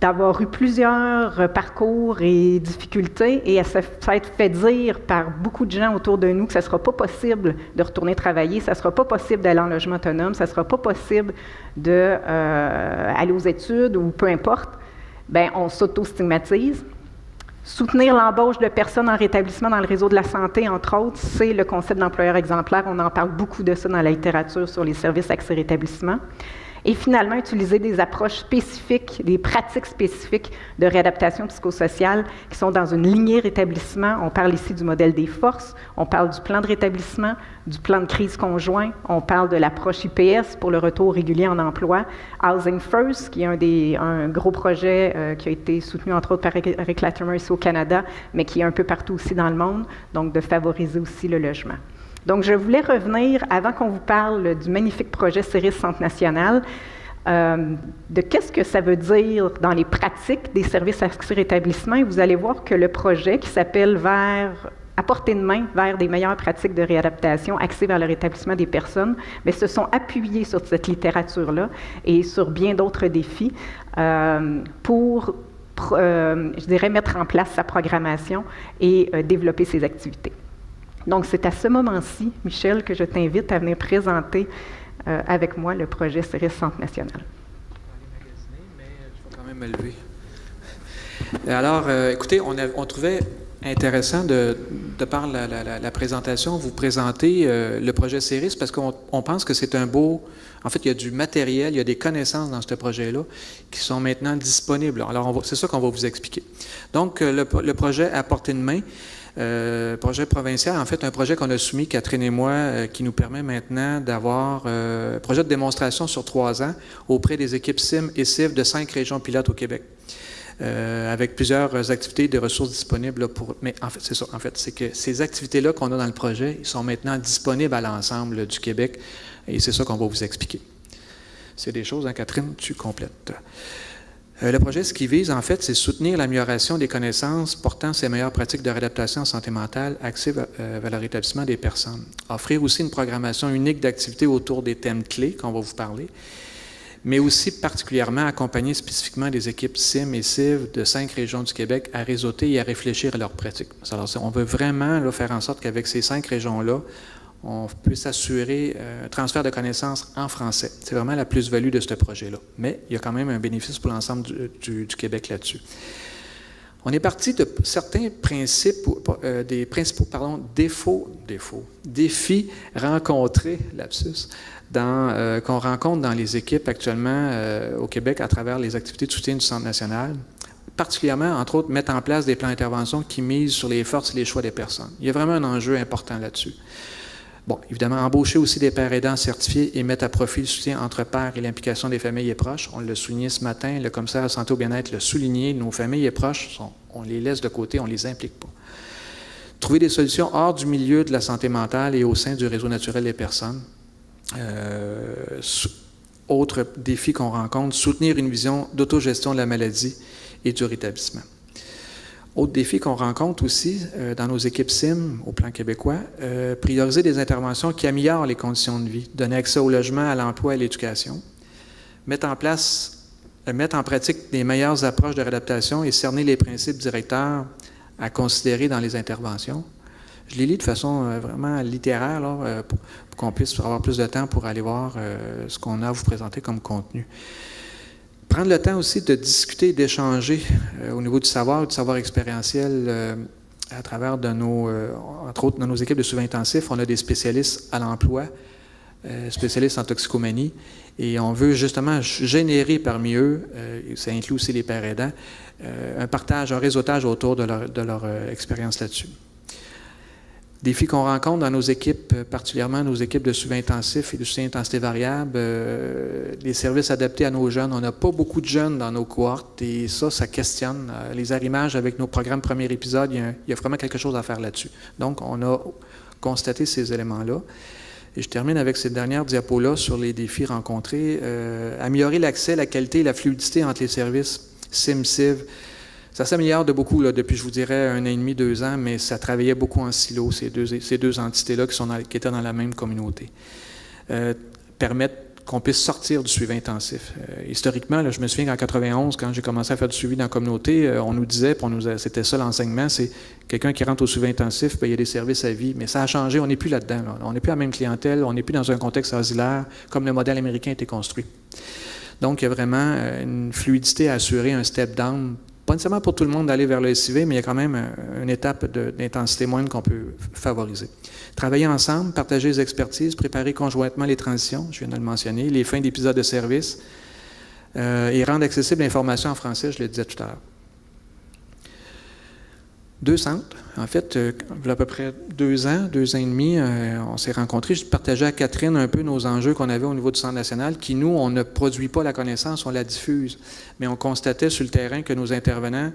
d'avoir eu plusieurs parcours et difficultés, et à s'être fait dire par beaucoup de gens autour de nous que ça ne sera pas possible de retourner travailler, ça ne sera pas possible d'aller en logement autonome, ça ne sera pas possible d'aller aux études ou peu importe, bien, on s'auto-stigmatise. Soutenir l'embauche de personnes en rétablissement dans le réseau de la santé, entre autres, c'est le concept d'employeur exemplaire. On en parle beaucoup de ça dans la littérature sur les services accès rétablissement. Et finalement, utiliser des approches spécifiques, des pratiques spécifiques de réadaptation psychosociale qui sont dans une lignée rétablissement. On parle ici du modèle des forces, on parle du plan de rétablissement, du plan de crise conjoint, on parle de l'approche IPS pour le retour régulier en emploi, Housing First, qui est un gros projet qui a été soutenu entre autres par Eric Latimer ici au Canada, mais qui est un peu partout aussi dans le monde, donc de favoriser aussi le logement. Donc, je voulais revenir, avant qu'on vous parle du magnifique projet CERIS Centre national, de qu'est-ce que ça veut dire dans les pratiques des services accès rétablissement. Et vous allez voir que le projet qui s'appelle à portée de main vers des meilleures pratiques de réadaptation axées vers le rétablissement des personnes, mais se sont appuyés sur cette littérature-là et sur bien d'autres défis pour, je dirais, mettre en place sa programmation et développer ses activités. Donc, c'est à ce moment-ci, Michel, que je t'invite à venir présenter avec moi le projet CERIS Centre national. Mais je vais quand même me lever. Alors, écoutez, on trouvait intéressant de par la présentation, vous présenter le projet CERIS parce qu'on pense que c'est un beau... En fait, il y a du matériel, il y a des connaissances dans ce projet-là qui sont maintenant disponibles. Alors, c'est ça qu'on va vous expliquer. Donc, le projet à portée de main, projet provincial, en fait, un projet qu'on a soumis, Catherine et moi, qui nous permet maintenant d'avoir un projet de démonstration sur 3 ans auprès des équipes CIM et CIV de 5 régions pilotes au Québec, avec plusieurs activités et des ressources disponibles. Mais en fait, c'est ça. En fait, c'est que ces activités-là qu'on a dans le projet, ils sont maintenant disponibles à l'ensemble du Québec et c'est ça qu'on va vous expliquer. C'est des choses, hein, Catherine, tu complètes. Le projet, ce qu'il vise, en fait, c'est soutenir l'amélioration des connaissances portant ces meilleures pratiques de réadaptation en santé mentale axées vers le rétablissement des personnes. Offrir aussi une programmation unique d'activités autour des thèmes clés qu'on va vous parler, mais aussi particulièrement accompagner spécifiquement des équipes CIM et CIV de 5 régions du Québec à réseauter et à réfléchir à leurs pratiques. Alors, on veut vraiment là, faire en sorte qu'avec ces 5 régions-là, on puisse assurer un transfert de connaissances en français. C'est vraiment la plus-value de ce projet-là. Mais il y a quand même un bénéfice pour l'ensemble du Québec là-dessus. On est parti de certains principes, des principaux défis rencontrés, lapsus, qu'on rencontre dans les équipes actuellement au Québec à travers les activités de soutien du Centre national. Particulièrement, entre autres, mettre en place des plans d'intervention qui misent sur les forces et les choix des personnes. Il y a vraiment un enjeu important là-dessus. Bon, évidemment, embaucher aussi des pères aidants certifiés et mettre à profit le soutien entre pairs et l'implication des familles et proches. On l'a souligné ce matin, le commissaire de la santé au bien-être l'a souligné, nos familles et proches, on les laisse de côté, on ne les implique pas. Trouver des solutions hors du milieu de la santé mentale et au sein du réseau naturel des personnes. Autre défi qu'on rencontre, soutenir une vision d'autogestion de la maladie et du rétablissement. Autre défi qu'on rencontre aussi dans nos équipes CIM au plan québécois, prioriser des interventions qui améliorent les conditions de vie, donner accès au logement, à l'emploi et à l'éducation, mettre en pratique des meilleures approches de réadaptation et cerner les principes directeurs à considérer dans les interventions. Je les lis de façon vraiment littéraire là, pour qu'on puisse avoir plus de temps pour aller voir ce qu'on a à vous présenter comme contenu. Prendre le temps aussi de discuter, d'échanger au niveau du savoir expérientiel à travers entre autres, dans nos équipes de suivi intensif, on a des spécialistes à l'emploi, spécialistes en toxicomanie, et on veut justement générer parmi eux, ça inclut aussi les pères aidants, un partage, un réseautage autour de leur expérience là-dessus. Défis qu'on rencontre dans nos équipes, particulièrement nos équipes de suivi intensif et de suivi intensité variable, les services adaptés à nos jeunes. On n'a pas beaucoup de jeunes dans nos cohortes et ça questionne. Les arrimages avec nos programmes premier épisode, il y a vraiment quelque chose à faire là-dessus. Donc, on a constaté ces éléments-là. Et je termine avec cette dernière diapo-là sur les défis rencontrés. Améliorer l'accès, la qualité et la fluidité entre les services SIM-CIV. Ça s'améliore de beaucoup là, depuis, je vous dirais, 1 an et demi, 2 ans, mais ça travaillait beaucoup en silo, ces deux entités-là qui étaient dans la même communauté. Permettre qu'on puisse sortir du suivi intensif. Historiquement, là, je me souviens qu'en 91, quand j'ai commencé à faire du suivi dans la communauté, on nous disait, c'était ça l'enseignement, c'est quelqu'un qui rentre au suivi intensif, il y a des services à vie, mais ça a changé, on n'est plus là-dedans. Là. On n'est plus à la même clientèle, on n'est plus dans un contexte asilaire comme le modèle américain a été construit. Donc, il y a vraiment une fluidité à assurer, un step down. Pas nécessairement pour tout le monde d'aller vers le SIV, mais il y a quand même une étape d'intensité moindre qu'on peut favoriser. Travailler ensemble, partager les expertises, préparer conjointement les transitions, je viens de le mentionner, les fins d'épisodes de service, et rendre accessible l'information en français, je le disais tout à l'heure. 2 centres. En fait, il y a à peu près 2 ans et demi, on s'est rencontrés. Je partageais à Catherine un peu nos enjeux qu'on avait au niveau du Centre national, qui, nous, on ne produit pas la connaissance, on la diffuse. Mais on constatait sur le terrain que nos intervenants,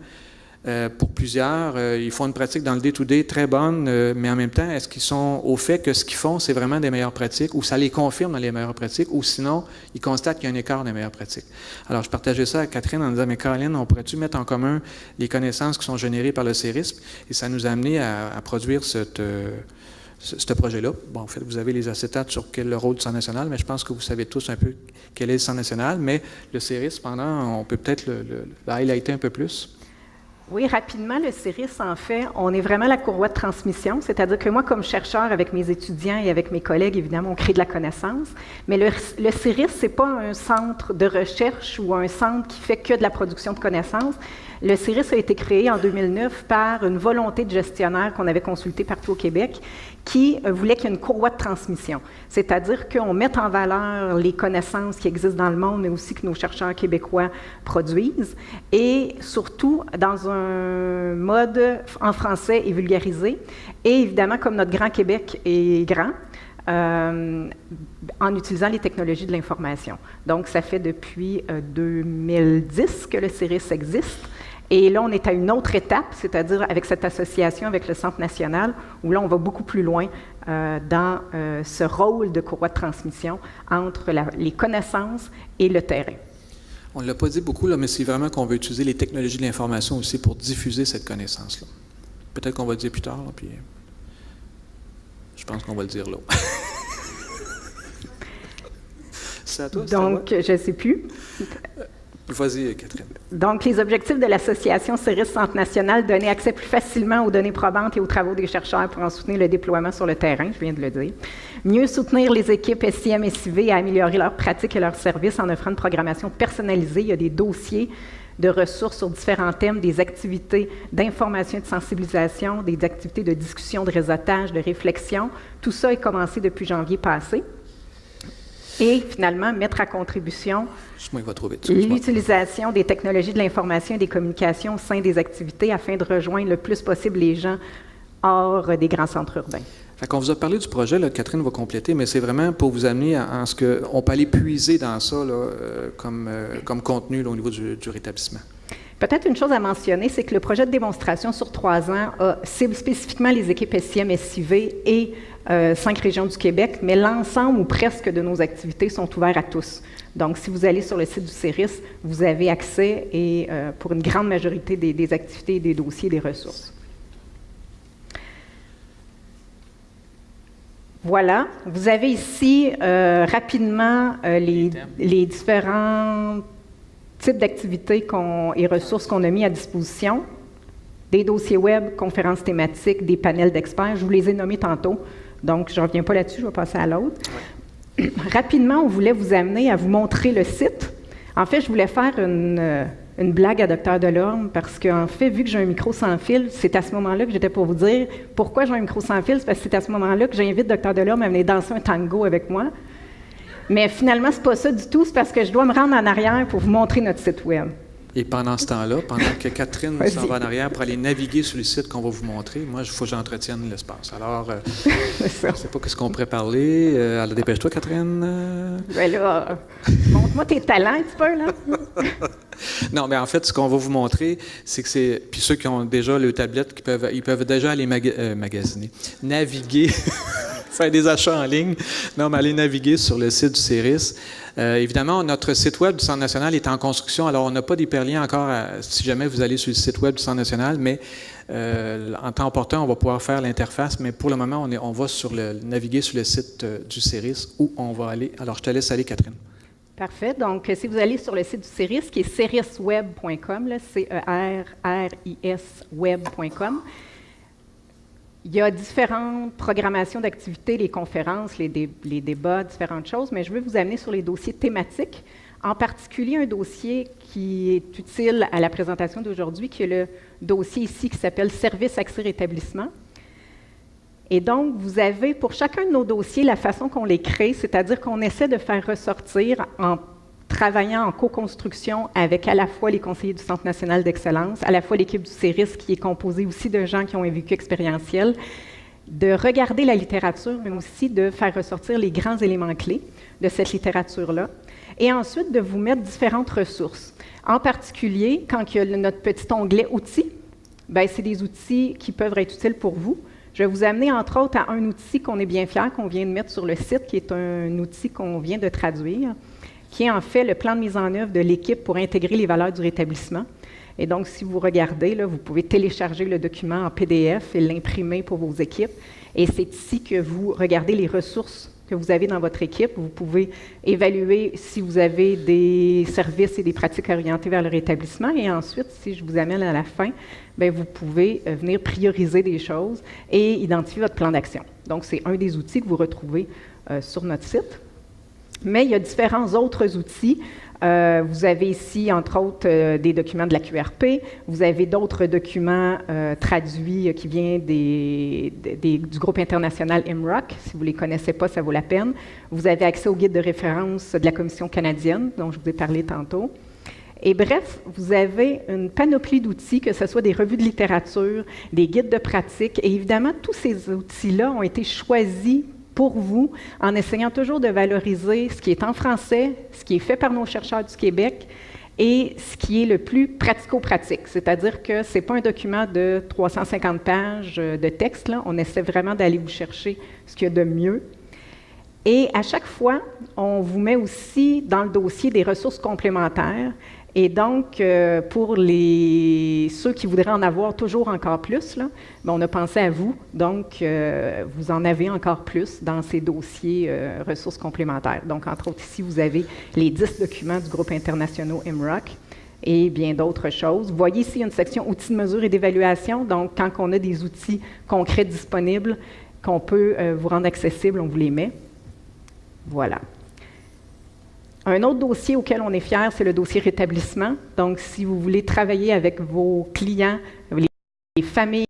pour plusieurs, ils font une pratique dans le day-to-day très bonne, mais en même temps, est-ce qu'ils sont au fait que ce qu'ils font, c'est vraiment des meilleures pratiques, ou ça les confirme dans les meilleures pratiques, ou sinon, ils constatent qu'il y a un écart des meilleures pratiques. Alors, je partageais ça à Catherine en disant, mais Caroline, on pourrait-tu mettre en commun les connaissances qui sont générées par le CERISP? Et ça nous a amené à produire ce projet-là. Bon, en fait, vous avez les acétates sur quel est le rôle du Centre national, mais je pense que vous savez tous un peu quel est le Centre national, mais le CERISP, cependant, on peut peut-être le highlighter un peu plus. Oui, rapidement, le CERIS, en fait, on est vraiment la courroie de transmission, c'est-à-dire que moi, comme chercheur, avec mes étudiants et avec mes collègues, évidemment, on crée de la connaissance, mais le CERIS, ce n'est pas un centre de recherche ou un centre qui fait que de la production de connaissances. Le CERIS a été créé en 2009 par une volonté de gestionnaire qu'on avait consulté partout au Québec qui voulait qu'il y ait une courroie de transmission, c'est-à-dire qu'on mette en valeur les connaissances qui existent dans le monde, mais aussi que nos chercheurs québécois produisent, et surtout dans un mode en français et vulgarisé. Et évidemment, comme notre Grand Québec est grand, en utilisant les technologies de l'information. Donc, ça fait depuis 2010 que le CERIS existe. Et là, on est à une autre étape, c'est-à-dire avec cette association avec le Centre national, où là, on va beaucoup plus loin dans ce rôle de courroie de transmission entre les connaissances et le terrain. On ne l'a pas dit beaucoup, là, mais c'est vraiment qu'on veut utiliser les technologies de l'information aussi pour diffuser cette connaissance-là. Peut-être qu'on va le dire plus tard, là, puis je pense qu'on va le dire là. C'est à toi? Donc, je ne sais plus. Vas-y, Catherine. Donc, les objectifs de l'association CERIS Centre national, donner accès plus facilement aux données probantes et aux travaux des chercheurs pour en soutenir le déploiement sur le terrain, je viens de le dire. Mieux soutenir les équipes SIM et SIV à améliorer leurs pratiques et leurs services en offrant une programmation personnalisée. Il y a des dossiers de ressources sur différents thèmes, des activités d'information et de sensibilisation, des activités de discussion, de réseautage, de réflexion. Tout ça est commencé depuis janvier passé. Et finalement, mettre à contribution l'utilisation des technologies de l'information et des communications au sein des activités afin de rejoindre le plus possible les gens hors des grands centres urbains. Fait qu'on vous a parlé du projet, là, Catherine va compléter, mais c'est vraiment pour vous amener en ce qu'on peut aller puiser dans ça là, comme contenu là, au niveau du rétablissement. Peut-être une chose à mentionner, c'est que le projet de démonstration sur 3 ans cible spécifiquement les équipes SIM, SIV et 5 régions du Québec, mais l'ensemble ou presque de nos activités sont ouvertes à tous. Donc, si vous allez sur le site du CERIS, vous avez accès et pour une grande majorité des activités, des dossiers, des ressources. Voilà. Vous avez ici rapidement les différents types d'activités et ressources qu'on a mis à disposition. Des dossiers web, conférences thématiques, des panels d'experts. Je vous les ai nommés tantôt, donc je ne reviens pas là-dessus, je vais passer à l'autre. Ouais. Rapidement, on voulait vous amener à vous montrer le site. En fait, je voulais faire une blague à Dr Delorme parce qu'en fait, vu que j'ai un micro sans fil, c'est à ce moment-là que j'étais pour vous dire pourquoi j'ai un micro sans fil, c'est parce que c'est à ce moment-là que j'invite Dr Delorme à venir danser un tango avec moi. Mais finalement, c'est pas ça du tout, c'est parce que je dois me rendre en arrière pour vous montrer notre site web. Et pendant ce temps-là, pendant que Catherine s'en va en arrière pour aller naviguer sur le site qu'on va vous montrer, moi, il faut que j'entretienne l'espace. Alors, je ne sais pas ce qu'on pourrait parler. Alors, dépêche-toi, Catherine. Ben là, montre-moi tes talents un petit peu, là. Non, mais en fait, ce qu'on va vous montrer, c'est que c'est... Puis ceux qui ont déjà le tablette, ils peuvent déjà aller magasiner, naviguer, faire des achats en ligne. Non, mais aller naviguer sur le site du CERIS. Évidemment, notre site web du Centre national est en construction, alors on n'a pas d'hyperlien encore si jamais vous allez sur le site web du Centre national, mais en temps opportun, on va pouvoir faire l'interface, mais pour le moment, on va naviguer sur le site du CERIS où on va aller. Alors, je te laisse aller, Catherine. Parfait. Donc, si vous allez sur le site du CERIS, qui est cerisweb.com, CERRIS web.com, il y a différentes programmations d'activités, les conférences, les débats, différentes choses, mais je veux vous amener sur les dossiers thématiques, en particulier un dossier qui est utile à la présentation d'aujourd'hui, qui est le dossier ici qui s'appelle « Service accès rétablissement ». Et donc, vous avez pour chacun de nos dossiers la façon qu'on les crée, c'est-à-dire qu'on essaie de faire ressortir en travaillant en co-construction avec à la fois les conseillers du Centre national d'excellence, à la fois l'équipe du CERIS qui est composée aussi de gens qui ont un vécu expérientiel, de regarder la littérature, mais aussi de faire ressortir les grands éléments clés de cette littérature-là, et ensuite de vous mettre différentes ressources. En particulier, quand il y a notre petit onglet « Outils », bien, c'est des outils qui peuvent être utiles pour vous. Je vais vous amener, entre autres, à un outil qu'on est bien fiers, qu'on vient de mettre sur le site, qui est un outil qu'on vient de traduire, qui est en fait le plan de mise en œuvre de l'équipe pour intégrer les valeurs du rétablissement. Et donc, si vous regardez, là, vous pouvez télécharger le document en PDF et l'imprimer pour vos équipes. Et c'est ici que vous regardez les ressources que vous avez dans votre équipe. Vous pouvez évaluer si vous avez des services et des pratiques orientées vers le rétablissement. Et ensuite, si je vous amène à la fin, bien, vous pouvez venir prioriser des choses et identifier votre plan d'action. Donc, c'est un des outils que vous retrouvez sur notre site. Mais il y a différents autres outils. Vous avez ici, entre autres, des documents de la QRP. Vous avez d'autres documents traduits qui viennent du groupe international IMROC. Si vous ne les connaissez pas, ça vaut la peine. Vous avez accès au guide de référence de la Commission canadienne, dont je vous ai parlé tantôt. Et bref, vous avez une panoplie d'outils, que ce soit des revues de littérature, des guides de pratique. Et évidemment, tous ces outils-là ont été choisis pour vous, en essayant toujours de valoriser ce qui est en français, ce qui est fait par nos chercheurs du Québec et ce qui est le plus pratico-pratique. C'est-à-dire que ce n'est pas un document de 350 pages de texte, là. On essaie vraiment d'aller vous chercher ce qu'il y a de mieux. Et à chaque fois, on vous met aussi dans le dossier des ressources complémentaires. Et donc, pour ceux qui voudraient en avoir toujours encore plus, là, bien, on a pensé à vous. Donc, vous en avez encore plus dans ces dossiers ressources complémentaires. Donc, entre autres, ici, vous avez les 10 documents du groupe international IMROC et bien d'autres choses. Vous voyez ici, il y a une section outils de mesure et d'évaluation. Donc, quand on a des outils concrets disponibles qu'on peut vous rendre accessibles, on vous les met. Voilà. Un autre dossier auquel on est fier, c'est le dossier rétablissement. Donc, si vous voulez travailler avec vos clients, les familles